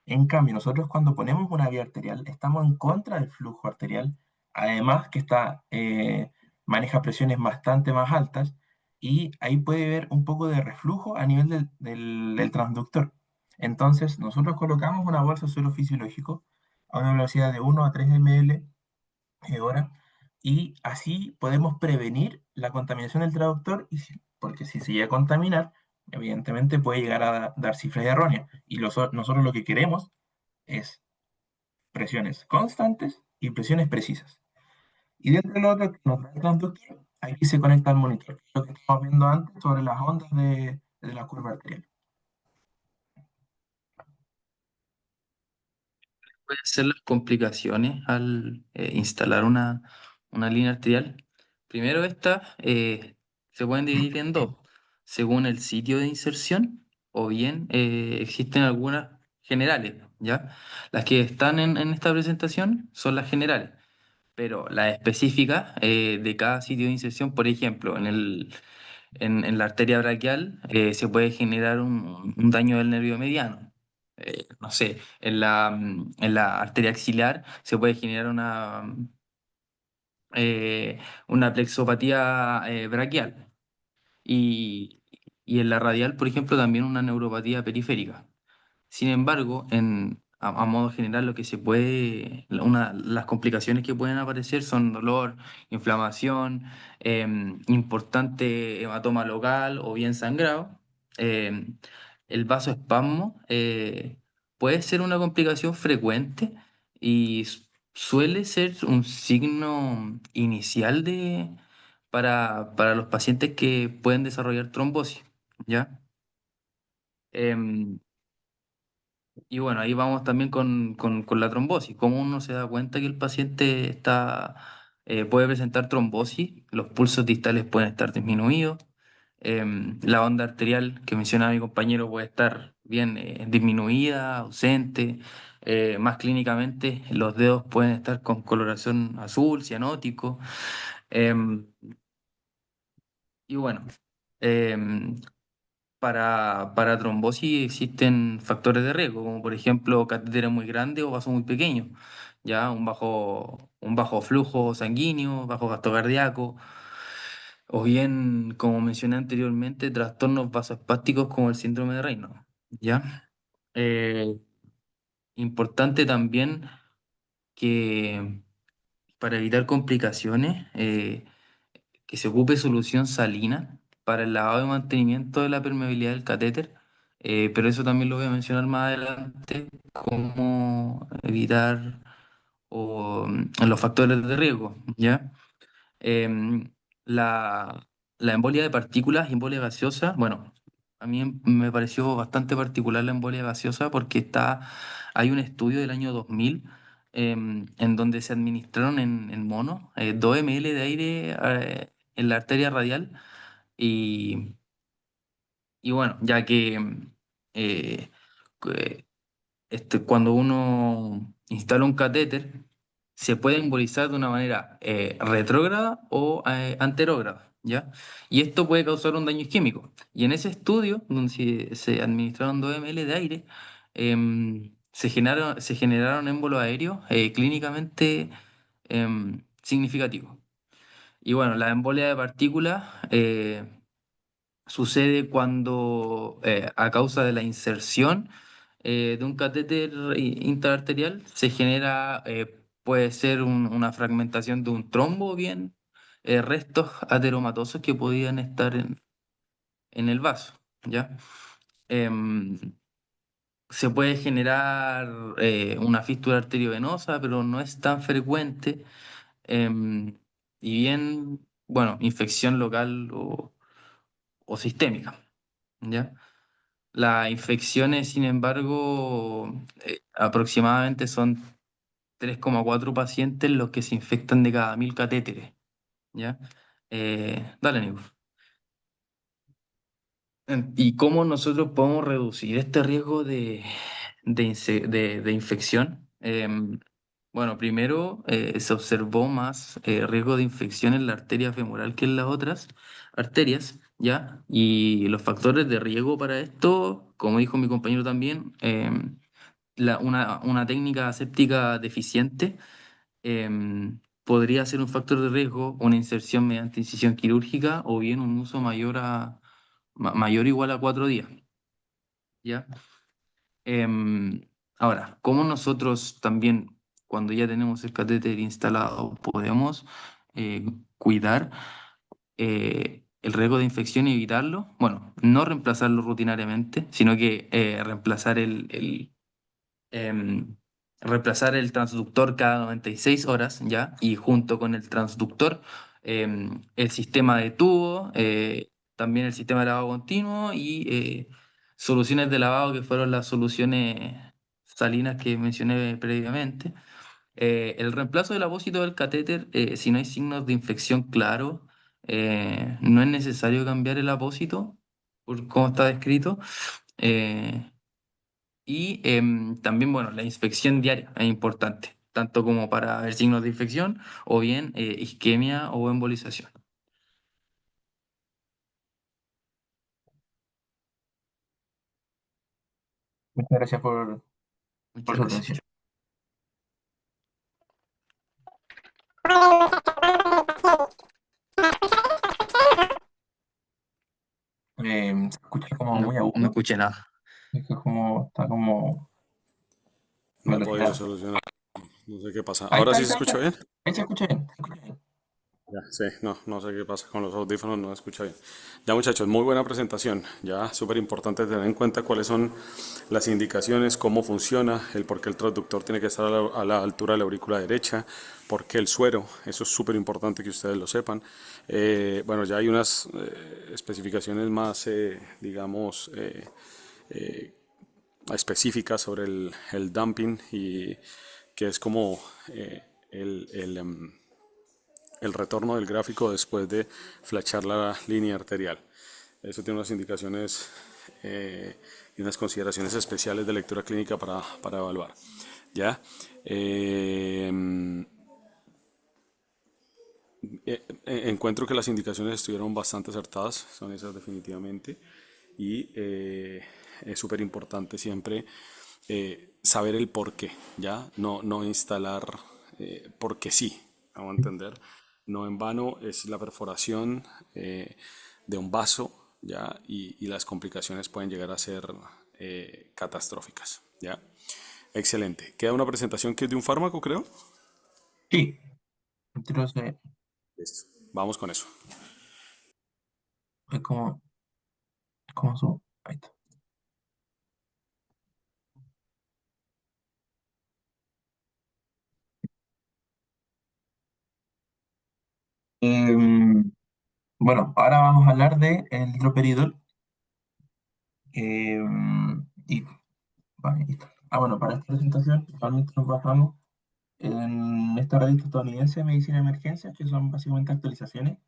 En cambio, nosotros cuando ponemos una vía arterial, estamos en contra del flujo arterial, además que maneja presiones bastante más altas y ahí puede haber un poco de reflujo a nivel del transductor. Entonces, nosotros colocamos una bolsa de suelo fisiológico a una velocidad de 1 a 3 ml hora y así podemos prevenir la contaminación del traductor porque si se llega a contaminar, evidentemente puede llegar a dar cifras erróneas y nosotros lo que queremos es presiones constantes y presiones precisas. Y dentro de lo otro que nos da el transductor, aquí se conecta al monitor, que es lo que estamos viendo antes sobre las ondas de la curva arterial. Pueden ser las complicaciones al instalar una línea arterial. Primero, estas se pueden dividir en dos, según el sitio de inserción, o bien existen algunas generales, ¿ya? Las que están en esta presentación son las generales, pero las específicas de cada sitio de inserción, por ejemplo, en la arteria braquial se puede generar un daño del nervio mediano. No sé, en la arteria axilar se puede generar una plexopatía braquial. Y, y en la radial, por ejemplo, también una neuropatía periférica. Sin embargo, a modo general, lo que se puede, las complicaciones que pueden aparecer son dolor, inflamación, importante hematoma local o bien sangrado. em, el vasoespasmo puede ser una complicación frecuente y suele ser un signo inicial para los pacientes que pueden desarrollar trombosis, ¿ya? Em, y bueno, ahí vamos también con la trombosis. Cómo uno se da cuenta que el paciente puede presentar trombosis, los pulsos distales pueden estar disminuidos, la onda arterial que mencionaba mi compañero puede estar bien disminuida, ausente, más clínicamente los dedos pueden estar con coloración azul, cianótico. em, y bueno, em, para trombosis existen factores de riesgo, como por ejemplo catéteres muy grandes o vasos muy pequeños, ya un bajo flujo sanguíneo, bajo gasto cardíaco, o bien, como mencioné anteriormente, trastornos vasoespásticos como el síndrome de Raynaud, ¿ya? Eh, Importante también que para evitar complicaciones, que se ocupe solución salina para el lavado y mantenimiento de la permeabilidad del catéter, pero eso también lo voy a mencionar más adelante, cómo evitar los factores de riesgo, ¿ya? Em, la, la embolia de partículas y embolia gaseosa, bueno, a mí me pareció bastante particular la embolia gaseosa porque hay un estudio del año 2000 en donde se administraron en monos 2 ml de aire en la arteria radial y, y bueno, ya que eh, cuando uno instala un catéter, se puede embolizar de una manera retrógrada o anterógrada, ¿ya? Y esto puede causar un daño isquémico. Y en ese estudio, donde se administraron 2 ml de aire, se generaron émbolos aéreos clínicamente significativos. Y bueno, la embolia de partículas sucede cuando, a causa de la inserción de un catéter intraarterial, se genera, puede ser una fragmentación de un trombo o bien restos ateromatosos que podían estar en el vaso, ¿ya? Em, Se puede generar una fístula arteriovenosa, pero no es tan frecuente. em, y bien, bueno, infección local o sistémica, ¿ya? Las infecciones, sin embargo, aproximadamente son 3,4 pacientes los que se infectan de cada 1000 catéteres, ¿ya? Dale, Nico. ¿Y cómo nosotros podemos reducir este riesgo de infección? Bueno, primero se observó más riesgo de infección en la arteria femoral que en las otras arterias, ¿ya? Y los factores de riesgo para esto, como dijo mi compañero también, una técnica aséptica deficiente podría ser un factor de riesgo, una inserción mediante incisión quirúrgica o bien un uso mayor o igual a 4 días, ¿ya? Em, Ahora, ¿cómo nosotros también, cuando ya tenemos el catéter instalado, podemos cuidar el riesgo de infección y evitarlo? Bueno, no reemplazarlo rutinariamente, sino que em, reemplazar el transductor cada 96 horas, ¿ya? Y junto con el transductor, el sistema de tubo, también el sistema de lavado continuo y soluciones de lavado que fueron las soluciones salinas que mencioné previamente. El reemplazo del apósito del catéter, si no hay signos de infección claros, no es necesario cambiar el apósito, por cómo está descrito. Eh, y también, bueno, la inspección diaria es importante, tanto como para ver signos de infección o bien isquemia o embolización. Muchas gracias por Muchas su gracias. atención. Se escucha como No, muy no agudo, escuché nada. es que está como No he podido velocidad. solucionar. No sé qué pasa. Ahí ¿Ahora está, ahí sí se está, ahí escucha está. bien? Ahí se escucha bien, se escucha bien. Ya, sí, no sé qué pasa con los audífonos, no se escucha bien. Ya muchachos, muy buena presentación. Ya súper importante tener en cuenta cuáles son las indicaciones, cómo funciona, el por qué el transductor tiene que estar a la altura de la aurícula derecha, por qué el suero, eso es súper importante que ustedes lo sepan. Bueno, ya hay unas especificaciones más, digamos, eh, específica sobre el dumping y que es como el retorno del gráfico después de flashar la línea arterial. Eso tiene unas indicaciones y unas consideraciones especiales de lectura clínica para evaluar. ¿Ya? Eh, Encuentro que las indicaciones estuvieron bastante acertadas, son esas definitivamente, y es súper importante siempre saber el por qué, ¿ya? No instalar porque sí, vamos a entender. No en vano es la perforación de un vaso, ¿ya? Y las complicaciones pueden llegar a ser catastróficas, ¿ya? Excelente. Queda una presentación que es de un fármaco, creo. Sí, entonces Listo. Vamos con eso. es como su. Ahí está. Em, bueno, ahora vamos a hablar de el droperidol. Y vale, listo. Bueno, para esta presentación, actualmente nos basamos en esta revista estadounidense de medicina de emergencia, que son básicamente actualizaciones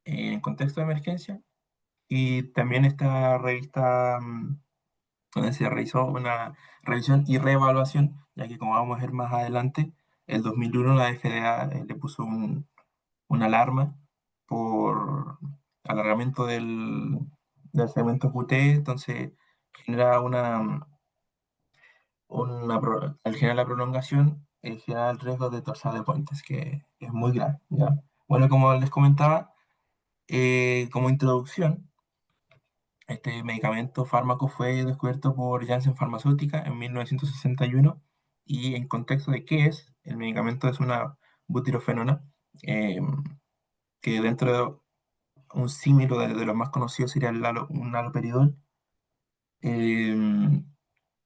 en contexto de emergencia, y también esta revista donde se realizó una revisión y reevaluación, ya que como vamos a ver más adelante, el 2001 la FDA le puso una alarma por alargamiento del segmento QT, entonces genera al generar la prolongación, genera el riesgo de torsada de puentes, que es muy grave, ¿ya? Bueno, como les comentaba, como introducción, este medicamento fármaco fue descubierto por Janssen Farmacéutica en 1961 y en contexto de qué es, el medicamento es una butirofenona, eh, que dentro de un símil de los más conocidos sería un haloperidol, eh,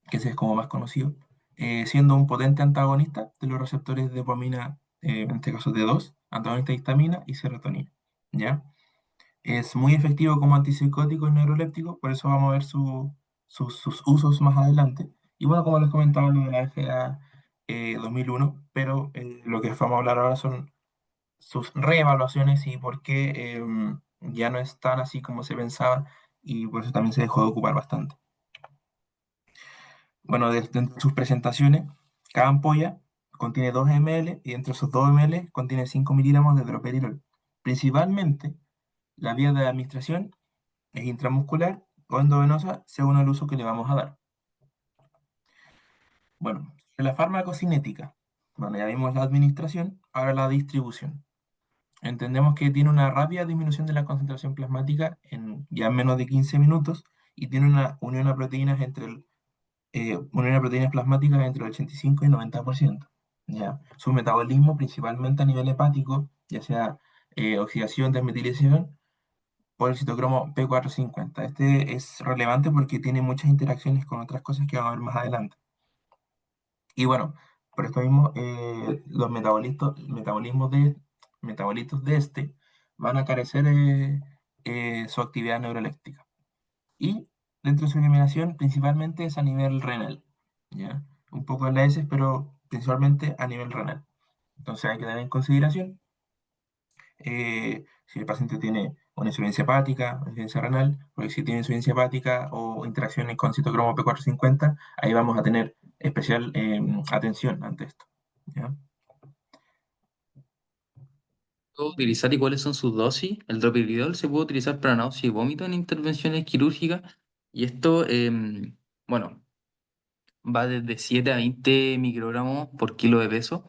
que ese es como más conocido, siendo un potente antagonista de los receptores de dopamina, en este caso D2, antagonista de histamina y serotonina, ¿ya? Es muy efectivo como antipsicótico y neuroléptico, por eso vamos a ver sus usos más adelante. Y bueno, como les comentaba, lo de la FDA 2001, pero lo que vamos a hablar ahora son sus reevaluaciones y por qué ya no es tan así como se pensaba y por eso también se dejó de ocupar bastante. Bueno, dentro de sus presentaciones, cada ampolla contiene 2 ml y entre esos 2 ml contiene 5 miligramos de droperidol. Principalmente, la vía de administración es intramuscular o endovenosa según el uso que le vamos a dar. Bueno, la farmacocinética. Bueno, ya vimos la administración, ahora la distribución. Entendemos que tiene una rápida disminución de la concentración plasmática en ya menos de 15 minutos y tiene una unión a proteínas unión a proteínas plasmáticas entre el 85 y 90%. ¿Ya? Su metabolismo, principalmente a nivel hepático, ya sea oxidación, desmetilización, por el citocromo P450. Este es relevante porque tiene muchas interacciones con otras cosas que vamos a ver más adelante. Y bueno, por esto mismo, los metabolitos de este van a carecer su actividad neuroléptica. Y dentro de su eliminación, principalmente es a nivel renal, ¿ya? Un poco en la heces, pero principalmente a nivel renal. Entonces hay que tener en consideración si el paciente tiene una insuficiencia hepática, una insuficiencia renal, porque si tiene insuficiencia hepática o interacciones con citocromo P450, ahí vamos a tener especial atención ante esto, ¿ya? Puedo utilizar y cuáles son sus dosis. El droperidol se puede utilizar para náusea y vómito en intervenciones quirúrgicas. Y esto, bueno, va desde 7 a 20 microgramos por kilo de peso.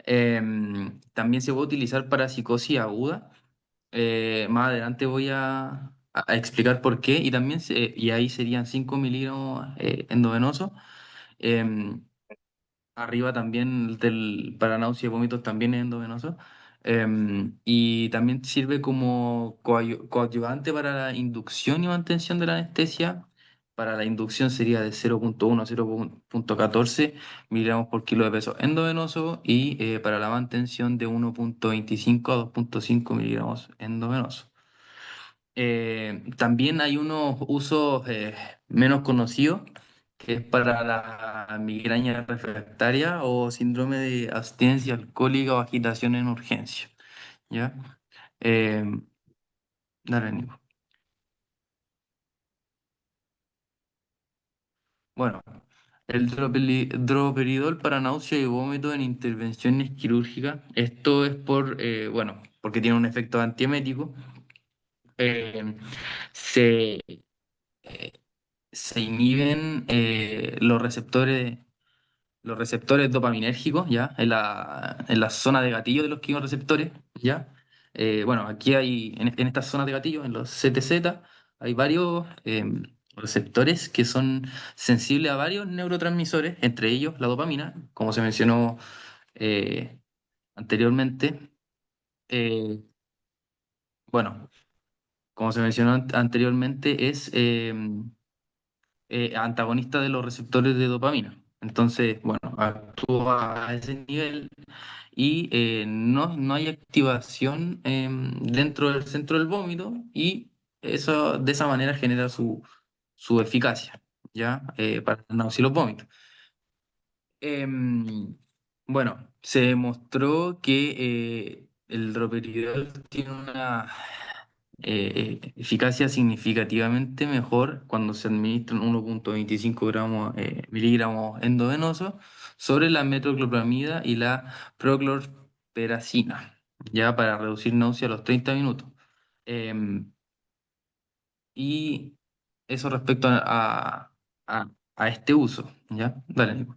También se puede utilizar para psicosis aguda. Más adelante voy a explicar por qué. Y también, y ahí serían 5 miligramos endovenosos. Em, Arriba también para náusea y vómitos también es endovenoso. Y también sirve como coadyuvante para la inducción y mantención de la anestesia. Para la inducción sería de 0,1 a 0,14 miligramos por kilo de peso endovenoso y para la mantención de 1,25 a 2,5 miligramos endovenoso. También hay unos usos menos conocidos, que es para la migraña refractaria o síndrome de abstinencia alcohólica o agitación en urgencia. ¿Ya? Eh, Dale, Nico. Bueno, el droperidol para náusea y vómito en intervenciones quirúrgicas. Esto es bueno, porque tiene un efecto antiemético. Eh, se, eh, Se inhiben los receptores dopaminérgicos, ¿ya? En la zona de gatillo de los quimioreceptores, ¿ya? Bueno, aquí hay, en estas zonas de gatillo, en los CTZ, hay varios receptores que son sensibles a varios neurotransmisores, entre ellos la dopamina, como se mencionó eh, anteriormente. Eh, bueno, como se mencionó anteriormente, es antagonista de los receptores de dopamina. Entonces, bueno, actúa a ese nivel y no hay activación dentro del centro del vómito y eso de esa manera genera su eficacia, ¿ya? Para la náusea y los vómitos. Bueno, se demostró que el droperidol tiene una eficacia significativamente mejor cuando se administran 1,25 miligramos endovenosos sobre la metoclopramida y la prochlorperacina, ya para reducir náusea a los 30 minutos. Em, y eso respecto a este uso, ¿ya? Dale, Nico.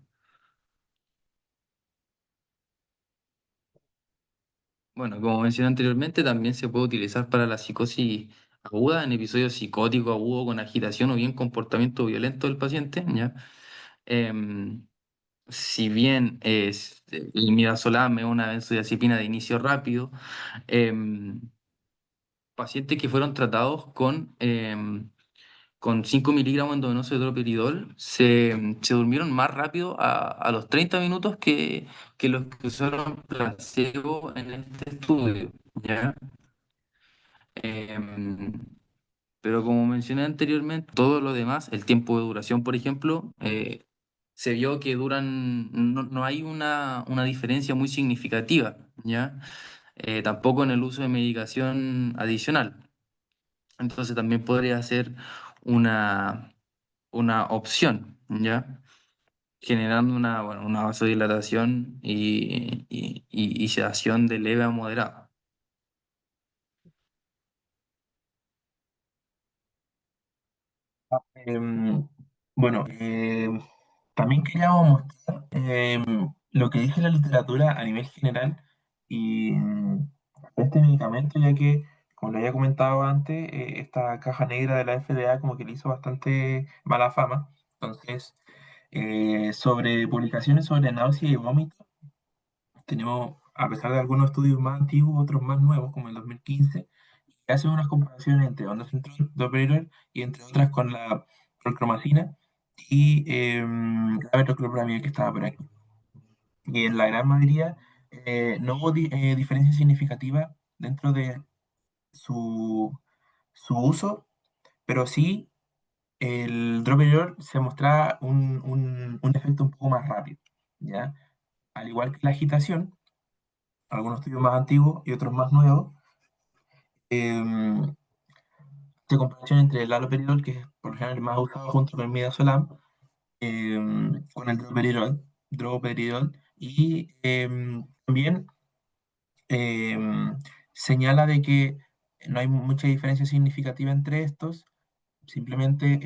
Bueno, como mencioné anteriormente, también se puede utilizar para la psicosis aguda, en episodios psicóticos agudos con agitación o bien comportamiento violento del paciente, ¿ya? Em, si bien el midazolam es una benzodiazepina de inicio rápido, em, pacientes que fueron tratados con 5 miligramos endovenoso de droperidol se durmieron más rápido a los 30 minutos que los que usaron placebo en este estudio, ¿ya? Em, pero como mencioné anteriormente, todo lo demás, el tiempo de duración, por ejemplo, se vio que no hay una diferencia muy significativa, ¿ya? Tampoco en el uso de medicación adicional. Entonces también podría ser una, una opción, ¿ya? Generando bueno, una vasodilatación y sedación de leve a moderada. Em, bueno, también queríamos mostrar lo que dice la literatura a nivel general y este medicamento, ya que, como lo había comentado antes, esta caja negra de la FDA como que le hizo bastante mala fama. Entonces, sobre publicaciones sobre náusea y vómito, tenemos, a pesar de algunos estudios más antiguos, otros más nuevos, como el 2015, que hacen unas comparaciones entre ondansetron, doperidol y entre otras con la procromacina y la metoclopramida que estaba por aquí. Y en la gran mayoría no hubo diferencia significativa dentro de su, su uso, pero sí el droperidol se mostraba un efecto un poco más rápido, ¿ya? Al igual que la agitación, algunos estudios más antiguos y otros más nuevos, em, de comparación entre el haloperidol, que es por lo general el más usado junto con el midazolam, con el droperidol y también em, señala de que no hay mucha diferencia significativa entre estos, simplemente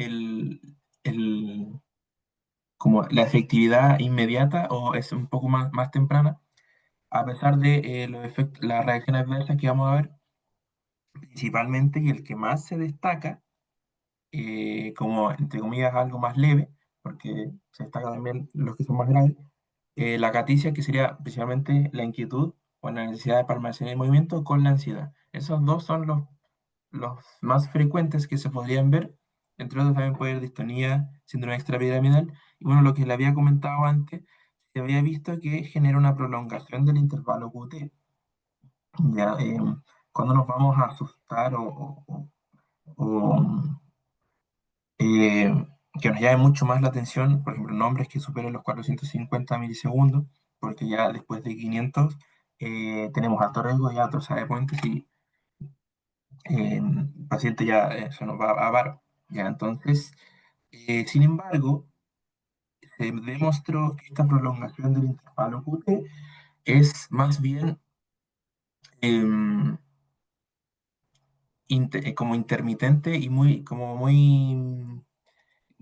como la efectividad inmediata o es un poco más temprana, a pesar de los efectos, las reacciones adversas que vamos a ver principalmente, y el que más se destaca como entre comillas algo más leve, porque se destaca también los que son más graves, la caticia, que sería principalmente la inquietud o la necesidad de permanecer en movimiento con la ansiedad. Esos dos son los más frecuentes que se podrían ver. Entre otros también puede haber distonía, síndrome extrapiramidal. Y bueno, lo que le había comentado antes, se había visto que genera una prolongación del intervalo QT. Ya, cuando nos vamos a asustar o que nos llame mucho más la atención, por ejemplo, nombres que superen los 450 milisegundos, porque ya después de 500 tenemos alto riesgo, ya otros sabemos que si el paciente ya se nos va a paro. Ya, entonces, sin embargo, se demostró que esta prolongación del intervalo QT es más bien em, como intermitente y muy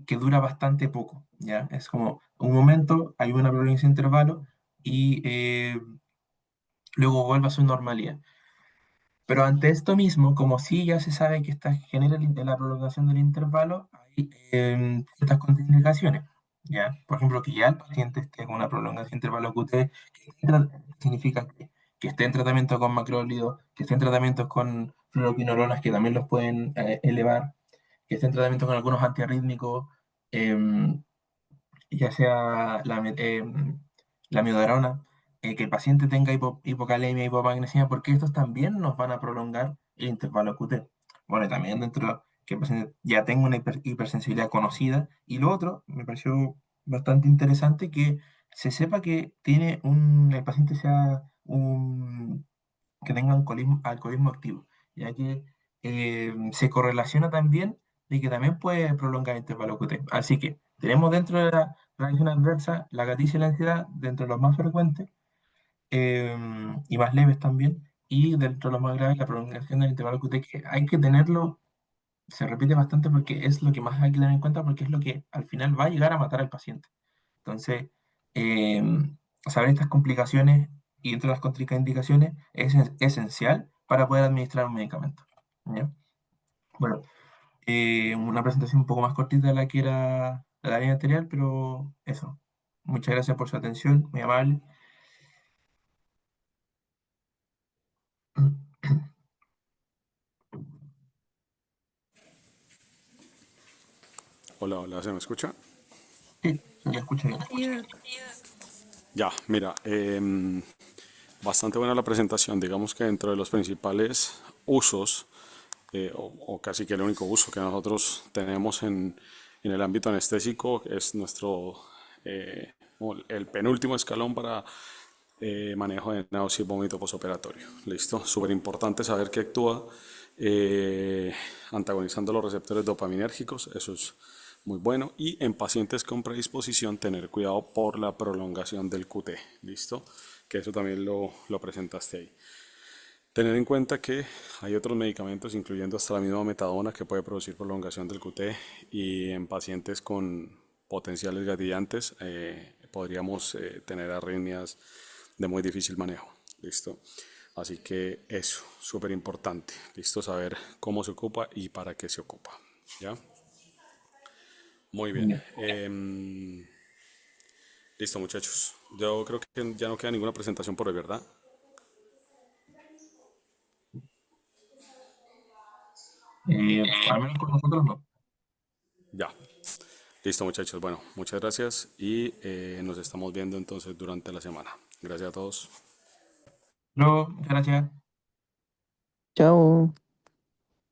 que dura bastante poco, ¿ya? Es como un momento, hay una prolongación de intervalo y luego vuelve a su normalidad. Pero ante esto mismo, como sí ya se sabe que genera la prolongación del intervalo, hay ciertas contraindicaciones, ¿ya? Por ejemplo, que ya el paciente esté con una prolongación de intervalo QT, significa que esté en tratamiento con macrólidos, que esté en tratamiento con fluoroquinolonas, que también los pueden elevar, que esté en tratamiento con algunos antiarrítmicos, em, ya sea la miodarona, que el paciente tenga hipocalemia, hipomagnesemia, porque estos también nos van a prolongar el intervalo QT. Bueno, y también dentro que el paciente ya tenga una hipersensibilidad conocida. Y lo otro, me pareció bastante interesante que se sepa que el paciente que tenga alcoholismo activo, ya que se correlaciona también de que también puede prolongar el intervalo QT. Así que tenemos dentro de la reacción adversa la gaticia y la ansiedad, dentro de los más frecuentes y más leves también, y dentro de los más graves la prolongación del intervalo QT, que hay que tenerlo, se repite bastante porque es lo que más hay que tener en cuenta, porque es lo que al final va a llegar a matar al paciente. Entonces, eh, saber estas complicaciones y entre las contraindicaciones es esencial para poder administrar un medicamento. ¿Ya? Bueno, una presentación un poco más cortita de la que era la línea anterior, pero eso. Muchas gracias por su atención, muy amable. Hola, hola, ¿se me escucha? Sí, se le escucha bien. Ya, mira, bastante buena la presentación. Digamos que dentro de los principales usos, o casi que el único uso que nosotros tenemos en el ámbito anestésico es o el penúltimo escalón para manejo de náusea y vómito posoperatorio. Listo, súper importante saber que actúa antagonizando los receptores dopaminérgicos, eso es muy bueno. Y en pacientes con predisposición, tener cuidado por la prolongación del QT. Listo, que eso también lo presentaste ahí. Tener en cuenta que hay otros medicamentos, incluyendo hasta la misma metadona, que puede producir prolongación del QT, y en pacientes con potenciales gatillantes podríamos tener arritmias de muy difícil manejo. ¿Listo? Así que eso, súper importante. ¿Listo? Saber cómo se ocupa y para qué se ocupa. ¿Ya? Muy bien. Ya. Listo, muchachos. Yo creo que ya no queda ninguna presentación por hoy, ¿verdad? Al menos con nosotros no. Ya. Listo, muchachos. Bueno, muchas gracias y nos estamos viendo entonces durante la semana. Gracias a todos. No, muchas gracias. Chao.